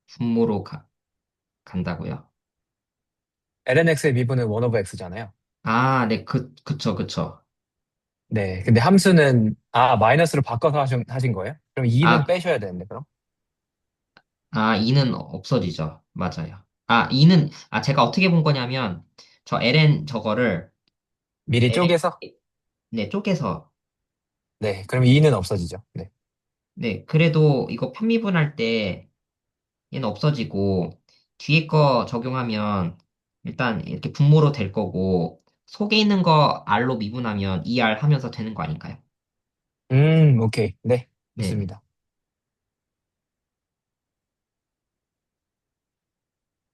분모로 간다고요? lnx의 미분은 1 over x잖아요. 네, 그쵸. 네, 근데 함수는 마이너스로 바꿔서 하신 거예요? 그럼 2는 아, 빼셔야 되는데 그럼? 2는 없어지죠. 맞아요. 2는, 제가 어떻게 본 거냐면, 저 ln 저거를, 미리 ln, 쪼개서? 네, 쪼개서, 네, 그럼 2는 없어지죠. 네. 네, 그래도 이거 편미분할 때 얘는 없어지고, 뒤에 거 적용하면, 일단 이렇게 분모로 될 거고, 속에 있는 거 r로 미분하면 2r 하면서 되는 거 아닌가요? 오케이. 네, 네네. 좋습니다.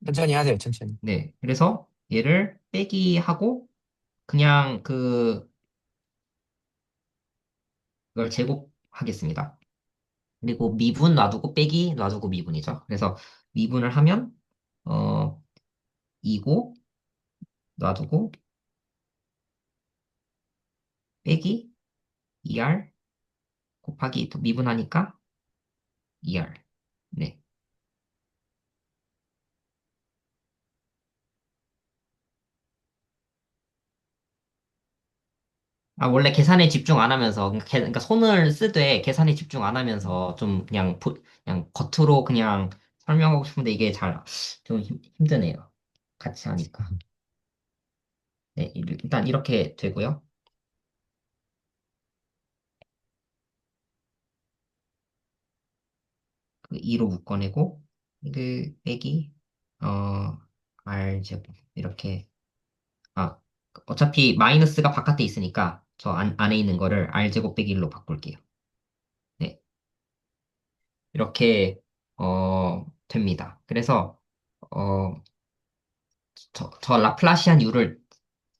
천천히 하세요, 천천히. 네. 그래서 얘를 빼기 하고, 그냥 그걸 제곱하겠습니다. 그리고 미분 놔두고 빼기 놔두고 미분이죠. 그래서 미분을 하면 어 2고 놔두고 빼기 2r 곱하기 또 미분하니까 2r. 네. 아, 원래 계산에 집중 안 하면서, 그러니까 손을 쓰되 계산에 집중 안 하면서 좀 그냥, 그냥 겉으로 그냥 설명하고 싶은데 이게 잘 좀 힘드네요. 같이 하니까. 네, 일단 이렇게 되고요. 그 2로 묶어내고, 그 빼기, 어, r제곱. 이렇게, 아, 어차피 마이너스가 바깥에 있으니까 저 안에 있는 거를 r제곱 빼기 1로 바꿀게요. 네, 이렇게, 됩니다. 그래서, 어, 저 라플라시안 U를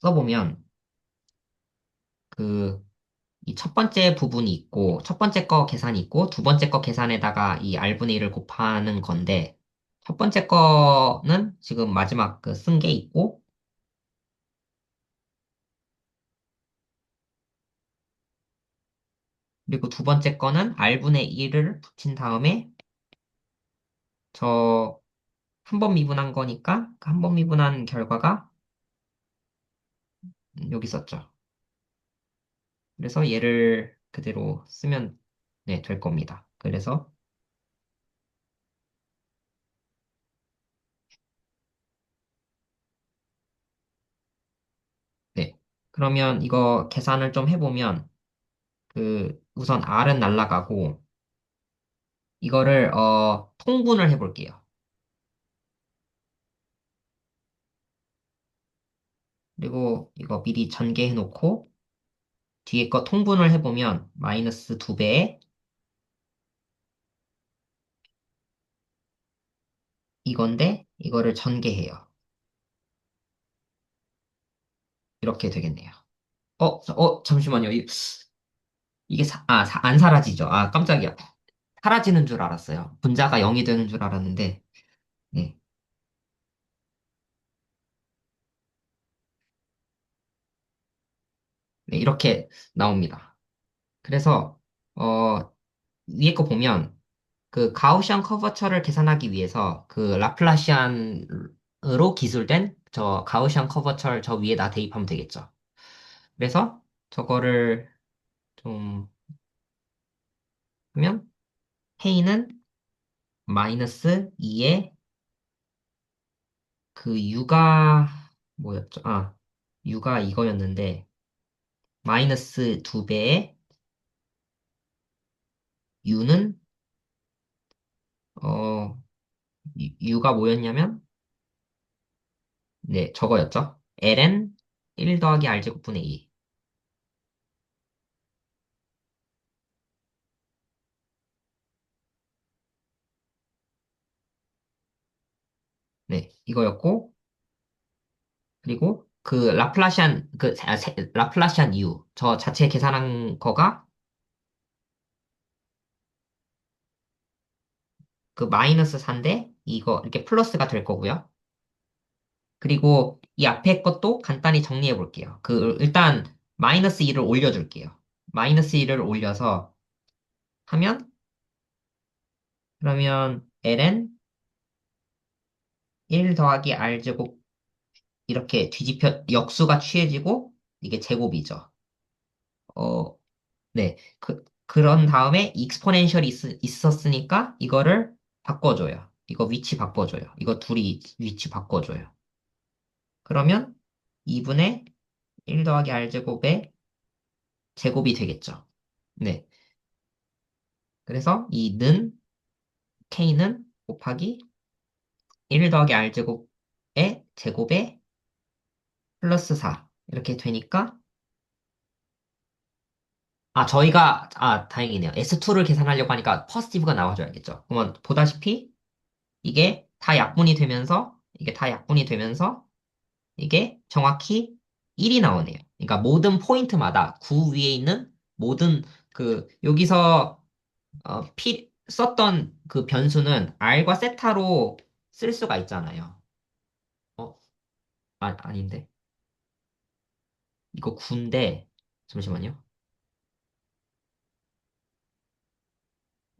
써보면 그 이 첫 번째 부분이 있고 첫 번째 거 계산이 있고 두 번째 거 계산에다가 이 R분의 1을 곱하는 건데 첫 번째 거는 지금 마지막 그 쓴 게 있고 그리고 두 번째 거는 R분의 1을 붙인 다음에 저 한 번 미분한 거니까 그 한 번 미분한 결과가 여기 있었죠. 그래서 얘를 그대로 쓰면 네, 될 겁니다. 그래서 네. 그러면 이거 계산을 좀 해보면 우선 R은 날라가고, 이거를, 통분을 해볼게요. 그리고 이거 미리 전개해놓고, 뒤에 거 통분을 해보면, 마이너스 2배에 이건데, 이거를 전개해요. 이렇게 되겠네요. 잠시만요. 이게 안 사라지죠? 아, 깜짝이야. 사라지는 줄 알았어요. 분자가 0이 되는 줄 알았는데, 네. 네, 이렇게 나옵니다. 그래서, 어, 위에 거 보면, 그 가우시안 커버처를 계산하기 위해서 그 라플라시안으로 기술된 저 가우시안 커버처를 저 위에다 대입하면 되겠죠. 그래서 저거를 좀 하면 K는 마이너스 2에 그 U가 뭐였죠? 아, U가 이거였는데 마이너스 2배에 U는 어 U가 뭐였냐면 네, 저거였죠. ln 1 더하기 r제곱분의 2. 네, 이거였고 그리고 그 라플라시안 라플라시안 이유 저 자체 계산한 거가 그 마이너스 4인데 이거 이렇게 플러스가 될 거고요. 그리고 이 앞에 것도 간단히 정리해 볼게요. 그 일단 마이너스 2를 올려줄게요. 마이너스 2를 올려서 하면 그러면 ln 1 더하기 r제곱 이렇게 뒤집혀 역수가 취해지고 이게 제곱이죠. 어, 네. 그런 다음에 익스포넨셜이 있었으니까 이거를 바꿔줘요. 이거 위치 바꿔줘요. 이거 둘이 위치 바꿔줘요. 그러면 2분의 1 더하기 r제곱의 제곱이 되겠죠. 네. 그래서 이 k는 곱하기 1 더하기 r제곱의 제곱에 플러스 4 이렇게 되니까 다행이네요. S2를 계산하려고 하니까 퍼스티브가 나와줘야겠죠. 그러면 보다시피 이게 다 약분이 되면서 이게 정확히 1이 나오네요. 그러니까 모든 포인트마다 구 위에 있는 모든 여기서 썼던 그 변수는 r과 세타로 쓸 수가 있잖아요. 어, 아닌데. 이거 9인데, 잠시만요.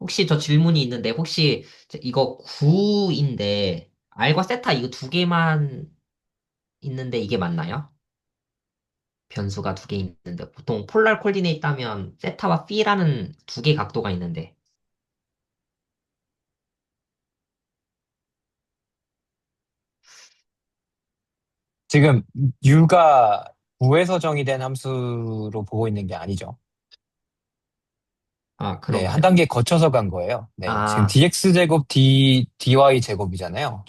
혹시 저 질문이 있는데, 혹시 이거 9인데, r과 세타 이거 두 개만 있는데 이게 맞나요? 변수가 두 개 있는데, 보통 폴랄 콜디네이트 하면 세타와 피라는 두 개 각도가 있는데, 지금 U가 9에서 정의된 함수로 보고 있는 게 아니죠. 아, 네, 한 그런가요? 단계 거쳐서 간 거예요. 네, 지금 아, dx제곱 dy제곱이잖아요.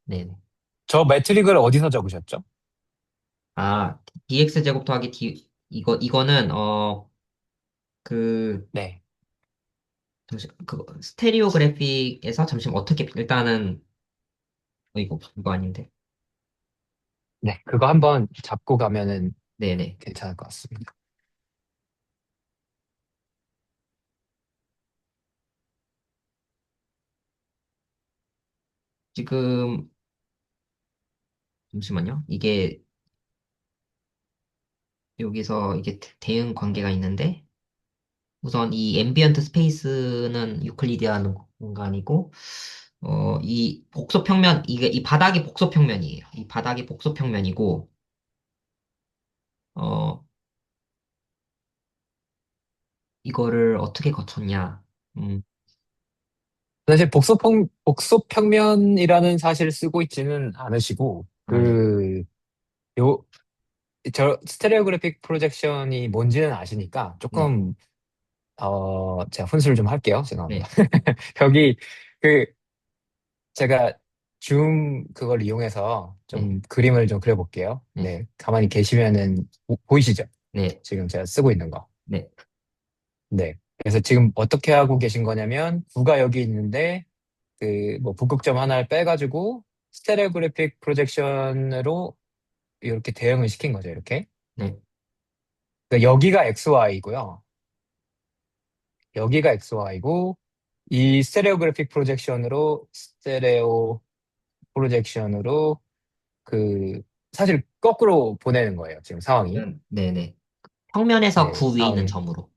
네네. 저 매트릭을 어디서 적으셨죠? 아, dx제곱 더하기 이거는, 그, 네. 스테레오 그래픽에서 잠시만 일단은, 이거 아닌데. 네, 그거 한번 잡고 가면은 네네. 괜찮을 것 같습니다. 지금, 잠시만요. 여기서 이게 대응 관계가 있는데, 우선 이 앰비언트 스페이스는 유클리디안 공간이고, 이 복소평면, 이 바닥이 복소평면이에요. 이 바닥이 복소평면이고, 어, 이거를 어떻게 거쳤냐. 음, 사실 복소평면이라는 사실을 쓰고 있지는 않으시고, 네. 요, 저 스테레오그래픽 프로젝션이 뭔지는 아시니까 네. 조금, 제가 훈수를 좀 할게요. 죄송합니다. 네. 여기, 그, 제가 줌 그걸 이용해서 네. 좀 그림을 좀 그려볼게요. 네. 네, 가만히 계시면은 보이시죠? 네. 지금 제가 쓰고 있는 거. 네. 네. 그래서 지금 어떻게 하고 계신 거냐면, 구가 여기 있는데, 뭐, 북극점 하나를 빼가지고, 스테레오그래픽 프로젝션으로 이렇게 대응을 시킨 거죠, 이렇게. 네. 그러니까 여기가 XY이고요. 여기가 XY고, 이 스테레오그래픽 프로젝션으로, 그, 사실 거꾸로 보내는 거예요, 지금 상황이. 네네. 평면에서 네, 구 위에 있는 상황이. 점으로.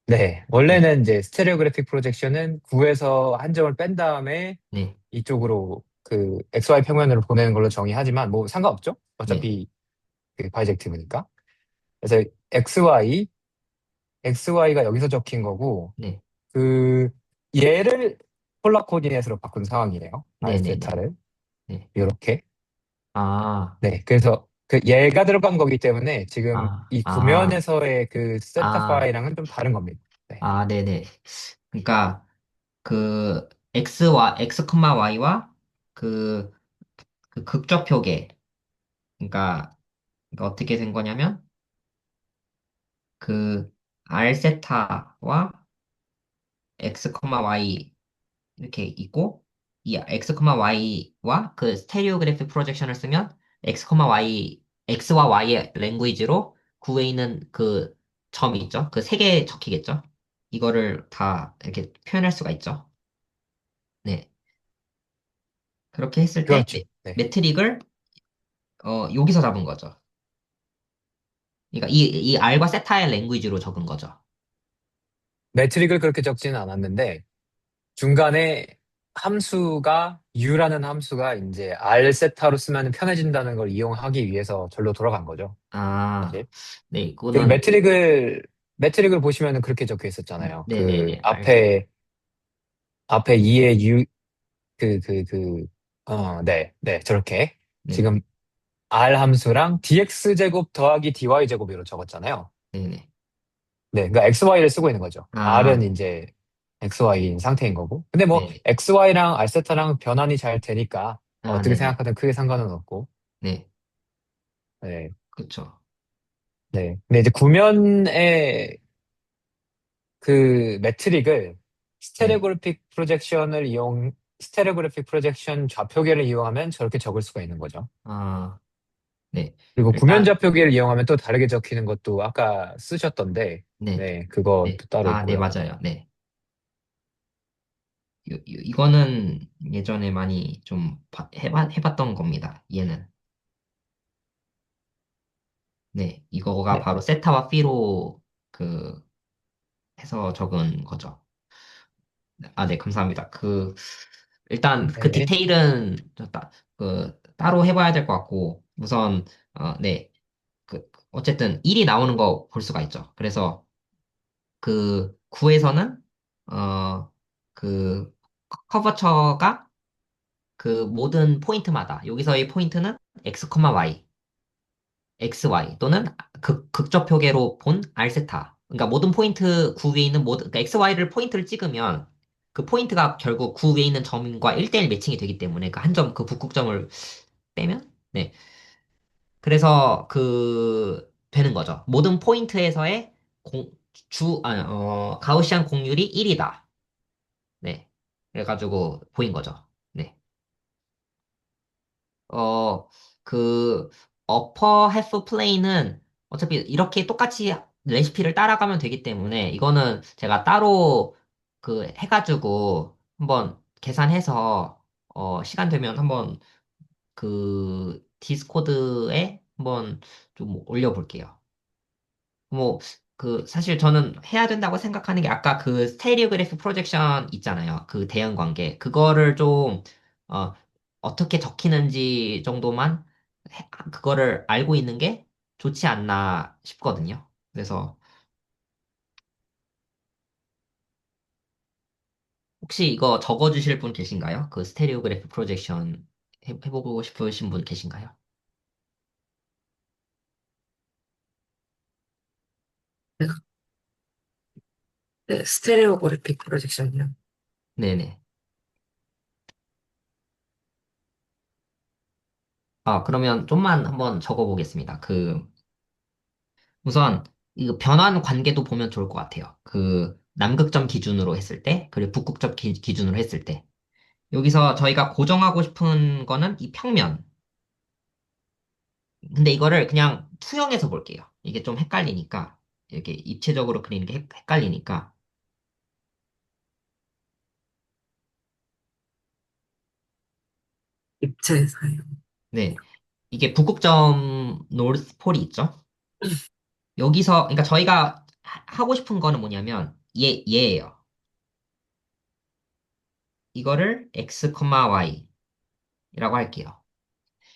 네, 네. 원래는 이제 스테레오그래픽 프로젝션은 9에서 한 점을 뺀 다음에 네. 이쪽으로 XY 평면으로 보내는 걸로 정의하지만 뭐 상관없죠? 네. 어차피 바이젝티브니까. 그래서 XY가 여기서 적힌 거고, 네. 그, 얘를 폴라 코디네이트로 바꾼 상황이네요. 네네네. 알세타를. 네. 이렇게. 아, 네, 그래서 얘가 들어간 거기 때문에 지금 아, 이 아, 구면에서의 그 세타 아, 파일랑은 좀 다른 겁니다. 네. 네네. 그러니까, X, Y와 그, 그 극좌표계. 그러니까, 어떻게 된 거냐면, 그, R 세타와 X, Y 이렇게 있고, 이 X, Y와 그 스테레오 그래픽 프로젝션을 쓰면 X와 Y의 랭귀지로 구에 있는 그 점이 있죠? 그 세 개 적히겠죠? 이거를 다 이렇게 표현할 수가 있죠. 네. 그렇게 했을 때 그렇죠. 네. 매트릭을 여기서 잡은 거죠. 그러니까 이 R과 세타의 랭귀지로 적은 거죠. 매트릭을 그렇게 적지는 않았는데, 중간에 U라는 함수가 이제 알세타로 쓰면 편해진다는 걸 이용하기 위해서 절로 돌아간 거죠. 아, 사실. 네, 그 이거는, 매트릭을 보시면은 그렇게 적혀 있었잖아요. 네네네, 앞에 2의 네, 네, 저렇게. 네네, 지금 R 함수랑 dx제곱 더하기 dy제곱으로 적었잖아요. 네네. 네, 그러니까 xy를 쓰고 있는 거죠. R은 아, 이제 xy인 상태인 거고. 근데 뭐 네네. xy랑 r세타랑 변환이 잘 되니까 어떻게 네네. 생각하든 크게 상관은 없고. 네, 네, 그쵸. 네. 근데 이제 구면의 그 매트릭을 네. 스테레오그래픽 프로젝션 좌표계를 이용하면 저렇게 적을 수가 있는 거죠. 아, 네. 그리고 일단, 구면좌표기를 이용하면 또 다르게 적히는 것도 아까 쓰셨던데, 네. 네, 그것도 네. 따로 아, 네, 있고요. 맞아요. 네. 이거는 예전에 많이 좀 해봤던 겁니다. 얘는. 네. 이거가 네, 바로 세타와 피로 그 해서 적은 거죠. 아, 네, 감사합니다. 일단 그 네, 디테일은 따로 해봐야 될 것 같고, 우선, 네. 어쨌든 1이 나오는 거 볼 수가 있죠. 그래서 그 9에서는, 어, 그 커버처가 그 모든 포인트마다, 여기서의 포인트는 x, y, xy 또는 극접표계로 본 r세타. 그러니까 모든 포인트 9 위에 있는 그러니까 xy를 포인트를 찍으면 그 포인트가 결국 9 위에 있는 점과 1대1 매칭이 되기 때문에 그 한 점, 그 북극점을 빼면, 네. 그래서 되는 거죠. 모든 포인트에서의 가우시안 공률이 1이다. 네. 그래가지고 보인 거죠. 네. 어, 그, 어퍼 해프 플레이는 어차피 이렇게 똑같이 레시피를 따라가면 되기 때문에 이거는 제가 따로 해가지고 한번 계산해서 시간 되면 한번 디스코드에 한번 좀 올려볼게요. 뭐, 사실 저는 해야 된다고 생각하는 게 아까 그 스테레오그래프 프로젝션 있잖아요. 그 대응 관계. 그거를 좀, 어, 어떻게 적히는지 정도만, 그거를 알고 있는 게 좋지 않나 싶거든요. 그래서, 혹시 이거 적어주실 분 계신가요? 그 스테레오그래프 프로젝션 해보고 싶으신 분 계신가요? 네, 네, 스테레오그래픽 프로젝션이요. 네네. 그러면 좀만 한번 적어보겠습니다. 우선 이 변환 관계도 보면 좋을 것 같아요. 남극점 기준으로 했을 때, 그리고 북극점 기준으로 했을 때. 여기서 저희가 고정하고 싶은 거는 이 평면. 근데 이거를 그냥 투영해서 볼게요. 이게 좀 헷갈리니까. 이렇게 입체적으로 그리는 게 헷갈리니까. 입체사요. 네. 이게 북극점 노스폴이 있죠? 여기서, 그러니까 저희가 하고 싶은 거는 뭐냐면, 얘예요. 이거를 x, y라고 할게요.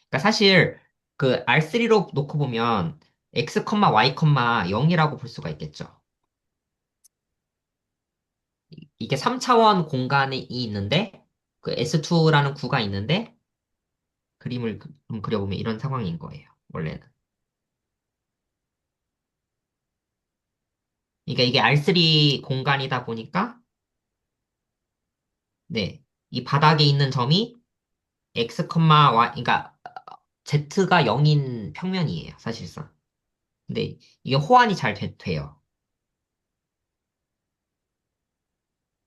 그러니까 사실 R3로 놓고 보면 x, y, 0이라고 볼 수가 있겠죠. 이게 3차원 공간이 있는데 그 S2라는 구가 있는데 그림을 좀 그려보면 이런 상황인 거예요. 원래는. 그러니까 이게 R3 공간이다 보니까 네. 이 바닥에 있는 점이 x, y 그러니까 z가 0인 평면이에요. 사실상. 근데 이게 호환이 잘 돼요.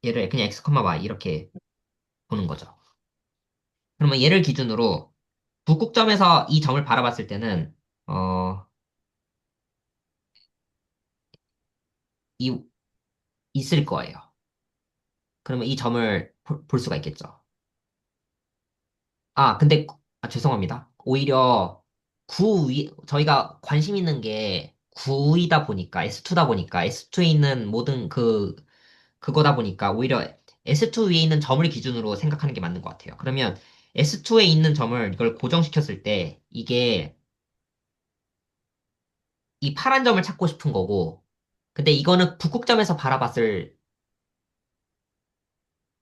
얘를 그냥 x, y 이렇게 보는 거죠. 그러면 얘를 기준으로 북극점에서 이 점을 바라봤을 때는 어, 이 있을 거예요. 그러면 이 점을 볼 수가 있겠죠. 근데 죄송합니다. 오히려 저희가 관심 있는 게 9이다 보니까 S2다 보니까 S2에 있는 모든 그거다 보니까 오히려 S2 위에 있는 점을 기준으로 생각하는 게 맞는 것 같아요. 그러면 S2에 있는 점을 이걸 고정시켰을 때 이게 이 파란 점을 찾고 싶은 거고 근데 이거는 북극점에서 바라봤을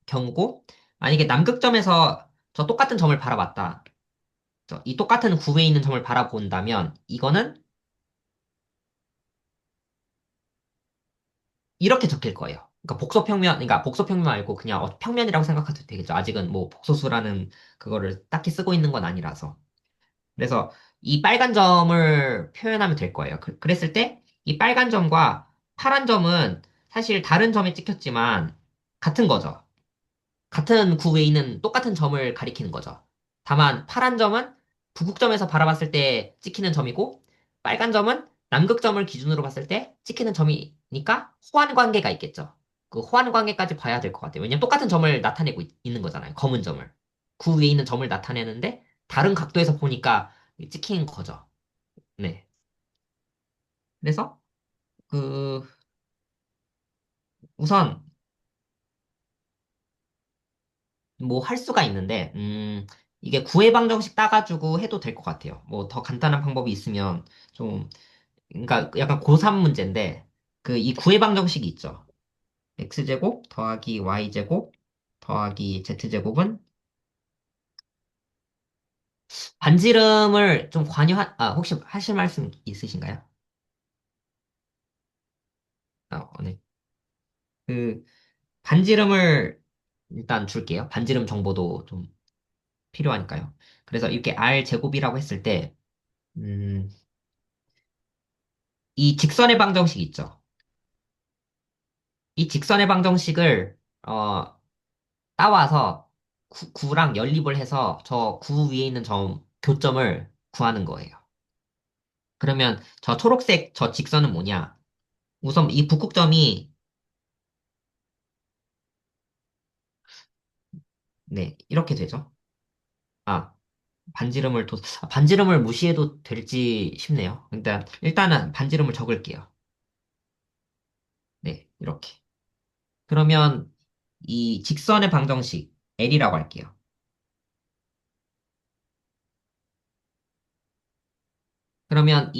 경우고, 만약에 남극점에서 저 똑같은 점을 바라봤다. 이 똑같은 구에 있는 점을 바라본다면, 이거는 이렇게 적힐 거예요. 그러니까 복소평면 말고 그냥 평면이라고 생각해도 되겠죠. 아직은 뭐 복소수라는 그거를 딱히 쓰고 있는 건 아니라서. 그래서 이 빨간 점을 표현하면 될 거예요. 그랬을 때, 이 빨간 점과 파란 점은 사실 다른 점에 찍혔지만, 같은 거죠. 같은 구에 있는 똑같은 점을 가리키는 거죠. 다만 파란 점은 북극점에서 바라봤을 때 찍히는 점이고, 빨간 점은 남극점을 기준으로 봤을 때 찍히는 점이니까 호환 관계가 있겠죠. 그 호환 관계까지 봐야 될 것 같아요. 왜냐면 똑같은 점을 나타내고 있는 거잖아요. 검은 점을. 그 위에 있는 점을 나타내는데 다른 각도에서 보니까 찍힌 거죠. 네. 그래서 그 우선 뭐 할 수가 있는데 이게 구애방정식 따가지고 해도 될 것 같아요. 뭐 더 간단한 방법이 있으면 좀 그러니까 약간 고3 문제인데 그 이 구애방정식이 있죠. x제곱 더하기 y제곱 더하기 z제곱은 반지름을 좀 혹시 하실 말씀 있으신가요? 네. 그 반지름을 일단 줄게요. 반지름 정보도 좀 필요하니까요. 그래서 이렇게 r 제곱이라고 했을 때 음, 이 직선의 방정식 있죠. 이 직선의 방정식을 따와서 9랑 연립을 해서 저 9 위에 있는 점 교점을 구하는 거예요. 그러면 저 초록색 저 직선은 뭐냐? 우선 이 북극점이 네, 이렇게 되죠. 아, 반지름을 무시해도 될지 싶네요. 일단은 반지름을 적을게요. 네, 이렇게. 그러면 이 직선의 방정식 L이라고 할게요. 그러면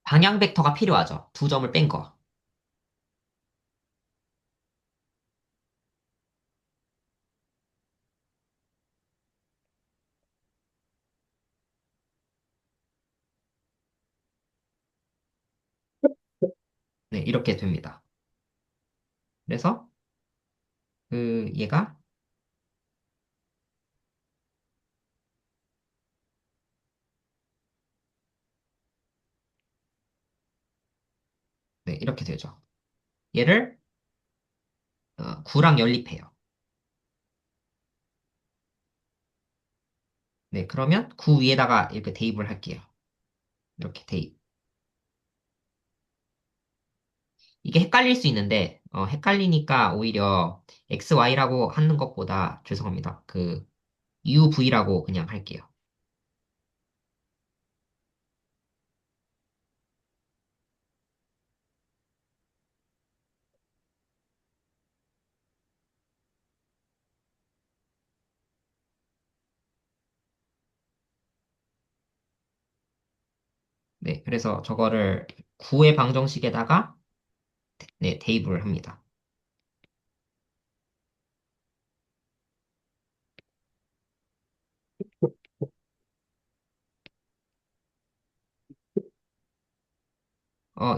방향 벡터가 필요하죠. 두 점을 뺀 거. 네, 이렇게 됩니다. 그래서 얘가 네, 이렇게 되죠. 얘를 9랑 연립해요. 네, 그러면 9 위에다가 이렇게 대입을 할게요. 이렇게 대입. 이게 헷갈릴 수 있는데 헷갈리니까 오히려 XY라고 하는 것보다 죄송합니다. UV라고 그냥 할게요. 네, 그래서 저거를 9의 방정식에다가 네, 대입을 합니다.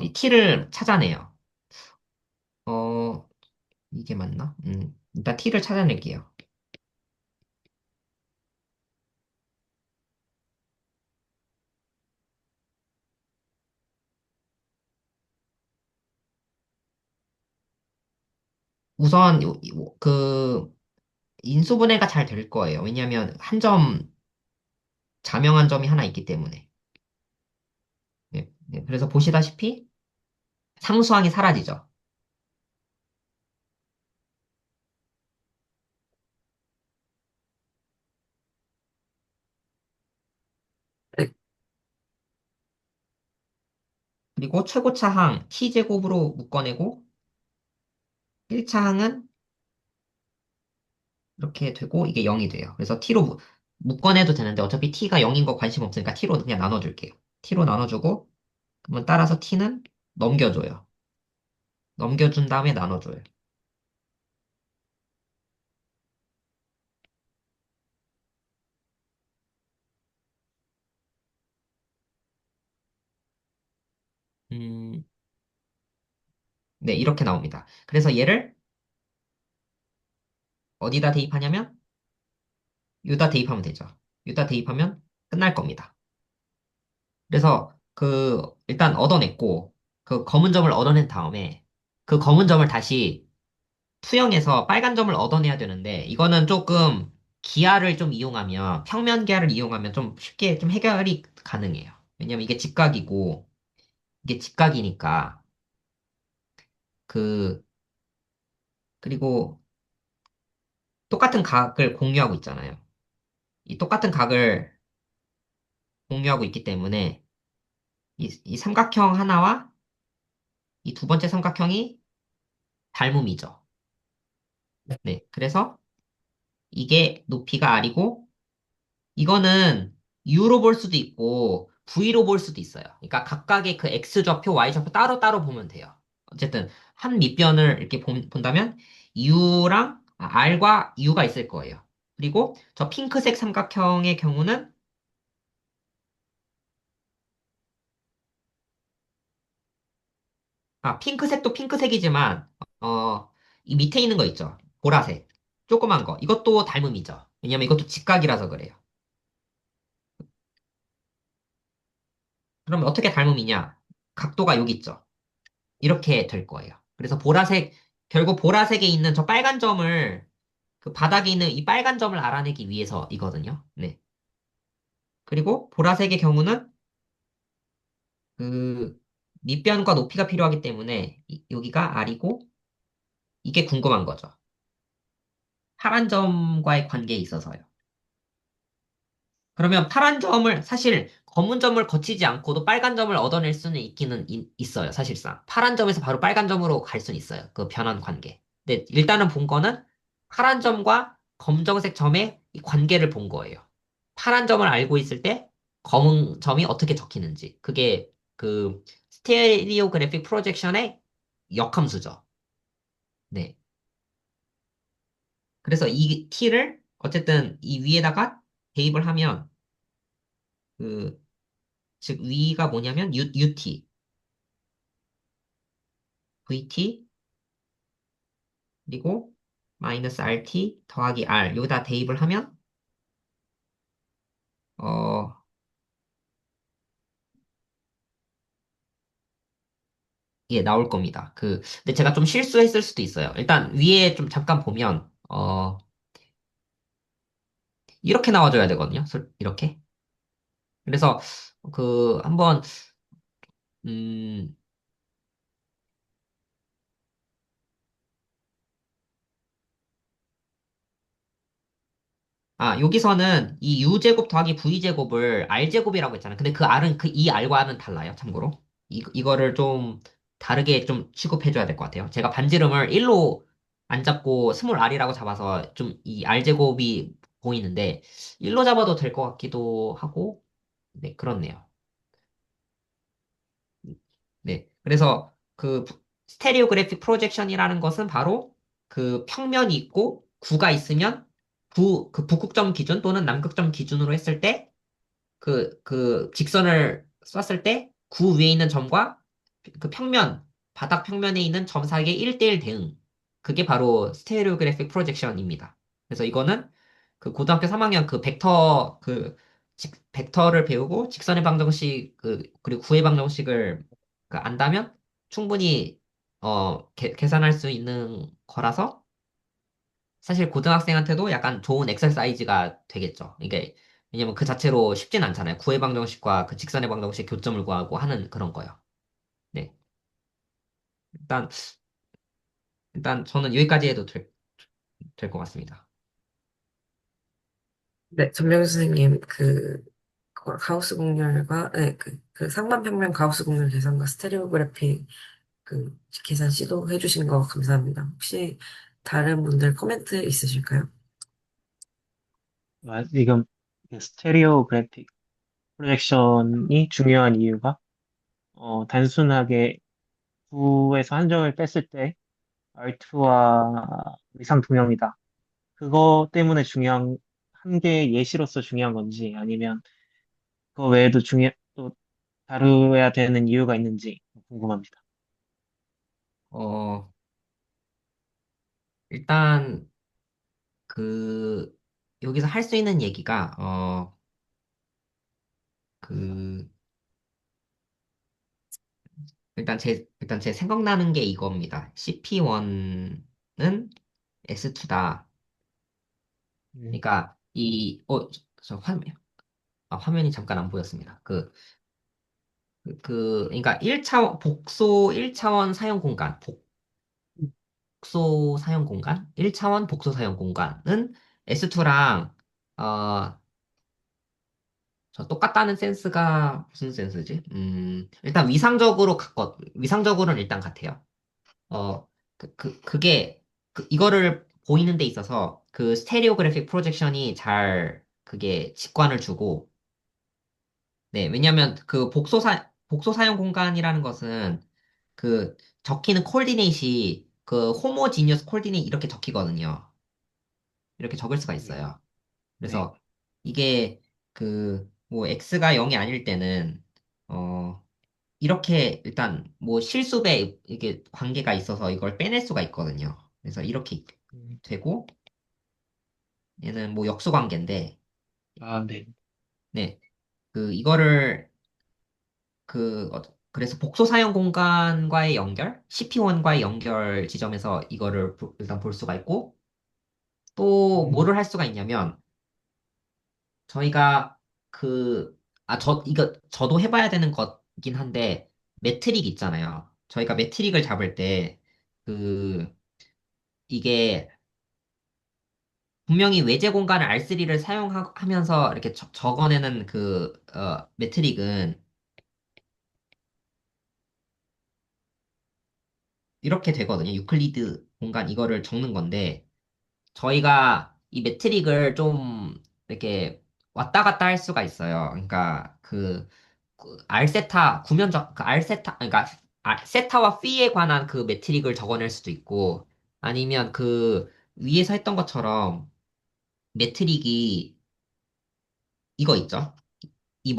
이 t를 찾아내요. 어, 이게 맞나? 일단 t를 찾아낼게요. 우선 인수분해가 잘 될 거예요. 왜냐하면 한 점 자명한 점이 하나 있기 때문에. 네, 네, 그래서 보시다시피 상수항이 사라지죠. 네, 그리고 최고차항 t제곱으로 묶어내고 1차항은 이렇게 되고 이게 0이 돼요. 그래서 t로 묶어내도 되는데 어차피 t가 0인 거 관심 없으니까 t로 그냥 나눠줄게요. t로 나눠주고 그러면 따라서 t는 넘겨줘요. 넘겨준 다음에 나눠줘요. 음, 네, 이렇게 나옵니다. 그래서 얘를 어디다 대입하냐면 여기다 대입하면 되죠. 여기다 대입하면 끝날 겁니다. 그래서 일단 얻어냈고 그 검은 점을 얻어낸 다음에 그 검은 점을 다시 투영해서 빨간 점을 얻어내야 되는데 이거는 조금 기하를 좀 이용하면, 평면 기하를 이용하면 좀 쉽게 좀 해결이 가능해요. 왜냐면 이게 직각이고, 이게 직각이니까, 그, 그리고 똑같은 각을 공유하고 있잖아요. 이 똑같은 각을 공유하고 있기 때문에, 이 삼각형 하나와 이 두 번째 삼각형이 닮음이죠. 네. 그래서 이게 높이가 R이고, 이거는 U로 볼 수도 있고, V로 볼 수도 있어요. 그러니까 각각의 그 X좌표, Y좌표 따로따로 보면 돼요. 어쨌든, 한 밑변을 이렇게 본다면, R과 U가 있을 거예요. 그리고 저 핑크색 삼각형의 경우는, 핑크색도 핑크색이지만, 이 밑에 있는 거 있죠. 보라색. 조그만 거. 이것도 닮음이죠. 왜냐면 이것도 직각이라서 그래요. 그러면 어떻게 닮음이냐? 각도가 여기 있죠. 이렇게 될 거예요. 그래서 결국 보라색에 있는 저 빨간 점을, 그 바닥에 있는 이 빨간 점을 알아내기 위해서이거든요. 네. 그리고 보라색의 경우는 그 밑변과 높이가 필요하기 때문에 여기가 R이고 이게 궁금한 거죠. 파란 점과의 관계에 있어서요. 그러면 파란 점을 사실 검은 점을 거치지 않고도 빨간 점을 얻어낼 수는 있기는 있어요. 사실상 파란 점에서 바로 빨간 점으로 갈 수는 있어요. 그 변환 관계. 근데 일단은 본 거는 파란 점과 검정색 점의 이 관계를 본 거예요. 파란 점을 알고 있을 때 검은 점이 어떻게 적히는지. 그게 그 스테레오 그래픽 프로젝션의 역함수죠. 네. 그래서 이 t를 어쨌든 이 위에다가 대입을 하면 그 즉 위가 뭐냐면 UT, VT 그리고 마이너스 RT 더하기 R 여기다 대입을 하면 어 이게 나올 겁니다. 근데 제가 좀 실수했을 수도 있어요. 일단 위에 좀 잠깐 보면 이렇게 나와줘야 되거든요. 이렇게. 그래서 한번 음 여기서는 이 U제곱 더하기 V제곱을 R제곱이라고 했잖아요. 근데 그 R은 이 R과 R은 달라요, 참고로. 이거를 좀 다르게 좀 취급해줘야 될 것 같아요. 제가 반지름을 1로 안 잡고 스몰 R이라고 잡아서 좀 이 R제곱이 보이는데 1로 잡아도 될 것 같기도 하고, 네, 그렇네요. 네. 그래서 스테레오 그래픽 프로젝션이라는 것은 바로 그 평면이 있고 구가 있으면 그 북극점 기준 또는 남극점 기준으로 했을 때 그 직선을 썼을 때 구 위에 있는 점과 그 바닥 평면에 있는 점 사이의 1대1 대응. 그게 바로 스테레오 그래픽 프로젝션입니다. 그래서 이거는 그 고등학교 3학년 벡터를 배우고 직선의 방정식 그리고 구의 방정식을 안다면 충분히 계산할 수 있는 거라서 사실 고등학생한테도 약간 좋은 엑서사이즈가 되겠죠. 이게 왜냐면 그 자체로 쉽진 않잖아요. 구의 방정식과 그 직선의 방정식 교점을 구하고 하는 그런 거요. 네. 일단 일단 저는 여기까지 해도 될 것 같습니다. 네, 전명 선생님, 가우스 곡률과, 네, 그 상반평면 가우스 곡률 계산과 스테레오그래피 계산 시도해 주신 거 감사합니다. 혹시 다른 분들 코멘트 있으실까요? 지금 스테레오 그래픽 프로젝션이 중요한 이유가 단순하게 9에서 한 점을 뺐을 때 R2와 이상 동형이다. 그거 때문에 중요한 한 개의 예시로서 중요한 건지 아니면 그거 외에도 또 다루어야 되는 이유가 있는지 궁금합니다. 어, 일단 그 여기서 할 수 있는 얘기가 그 일단 제 생각나는 게 이겁니다. CP1은 S2다. 음, 그러니까 저 화면이 잠깐 안 보였습니다. 그러니까 1차원 사용 공간, 복소 사용 공간, 1차원 복소 사용 공간은 S2랑, 어, 저 똑같다는 센스가 무슨 센스지? 일단 위상적으로는 일단 같아요. 어, 이거를 보이는 데 있어서 그 스테레오그래픽 프로젝션이 잘 그게 직관을 주고, 네, 왜냐면 그 복소 사용 공간이라는 것은 그 적히는 콜디네이시 그 호모지니어스 콜디네이 이렇게 적히거든요. 이렇게 적을 수가 네. 있어요. 네. 그래서 이게 뭐 x가 0이 아닐 때는 어 이렇게 일단 뭐 실수배 이게 관계가 있어서 이걸 빼낼 수가 있거든요. 그래서 이렇게 음, 되고 얘는 뭐 역수 관계인데 아, 네. 네. 이거를 그래서 복소 사용 공간과의 연결, CP1과의 연결 지점에서 이거를 일단 볼 수가 있고 또 음, 뭐를 할 수가 있냐면 저희가 저도 해봐야 되는 거긴 한데 매트릭 있잖아요. 저희가 매트릭을 잡을 때 그 이게 분명히 외제 공간을 R3를 사용하면서 이렇게 적어내는 매트릭은 이렇게 되거든요. 유클리드 공간 이거를 적는 건데 저희가 이 매트릭을 좀 이렇게 왔다 갔다 할 수가 있어요. 그러니까 알세타 구면적 그 알세타 그러니까 세타와 피에 관한 그 매트릭을 적어낼 수도 있고 아니면 그 위에서 했던 것처럼 매트릭이 이거 있죠? 이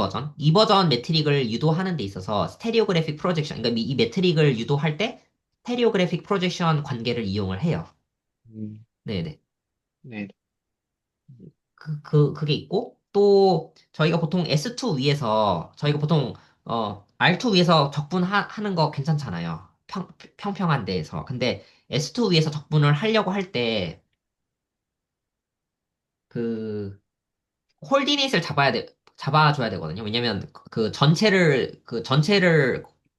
버전 매트릭을 유도하는 데 있어서 스테레오그래픽 프로젝션 그러니까 이 매트릭을 유도할 때 스테레오그래픽 프로젝션 관계를 이용을 해요. 음, 네네. 네. 그게 있고, 또, 저희가 보통, R2 위에서 하는 거 괜찮잖아요. 평평한 데에서. 근데 S2 위에서 적분을 하려고 할 때, 그, 콜디네이트를 잡아줘야 되거든요. 왜냐면, 전체를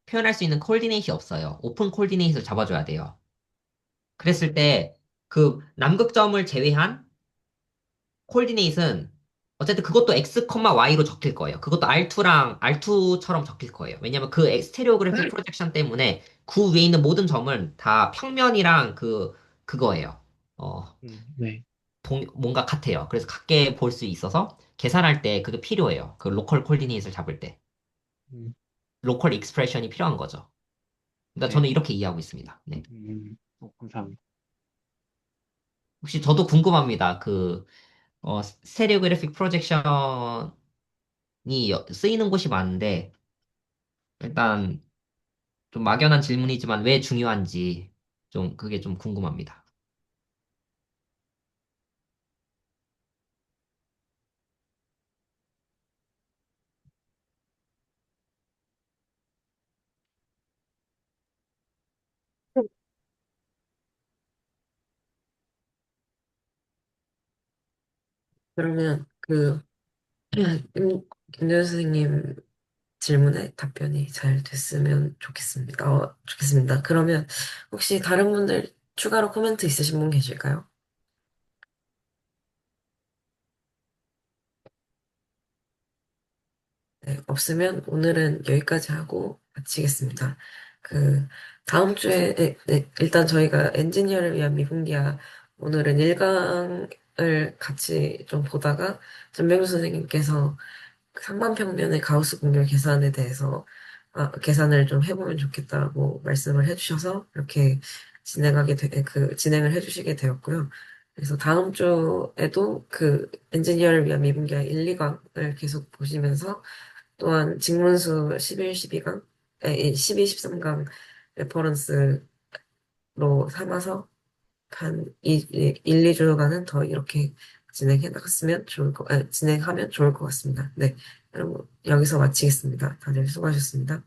표현할 수 있는 콜디네이트이 없어요. 오픈 콜디네이트를 잡아줘야 돼요. 그랬을 때, 남극점을 제외한 코디네이트는 어쨌든 그것도 x, y로 적힐 거예요. 그것도 R2랑 R2처럼 적힐 거예요. 왜냐면 스테레오그래픽 프로젝션 때문에 그 위에 있는 모든 점은 다 평면이랑 그거예요. 어, 네. 뭔가 같아요. 그래서 같게 볼 수 있어서 계산할 때 그게 필요해요. 그 로컬 코디네이트를 잡을 때. 음, 로컬 익스프레션이 필요한 거죠. 그러니까 네. 저는 이렇게 이해하고 있습니다. 네. 감사합니다. 혹시 저도 궁금합니다. 스테레오그래픽 프로젝션이 쓰이는 곳이 많은데, 일단 좀 막연한 질문이지만 왜 중요한지 그게 좀 궁금합니다. 그러면 김대현 선생님 질문에 답변이 잘 됐으면 좋겠습니다. 좋겠습니다. 그러면 혹시 다른 분들 추가로 코멘트 있으신 분 계실까요? 네, 없으면 오늘은 여기까지 하고 마치겠습니다. 그, 다음 주에, 일단 저희가 엔지니어를 위한 미분기야, 오늘은 1강을 같이 좀 보다가, 전병수 선생님께서 상반평면의 가우스 공률 계산에 대해서, 계산을 좀 해보면 좋겠다고 말씀을 해주셔서, 이렇게 진행을 해주시게 되었고요. 그래서 다음 주에도 엔지니어를 위한 미분기야 1, 2강을 계속 보시면서, 또한 직문수 11, 12강, 12, 13강 레퍼런스로 삼아서 한 1, 2주간은 더 이렇게 진행하면 좋을 것 같습니다. 네. 여러분, 여기서 마치겠습니다. 다들 수고하셨습니다.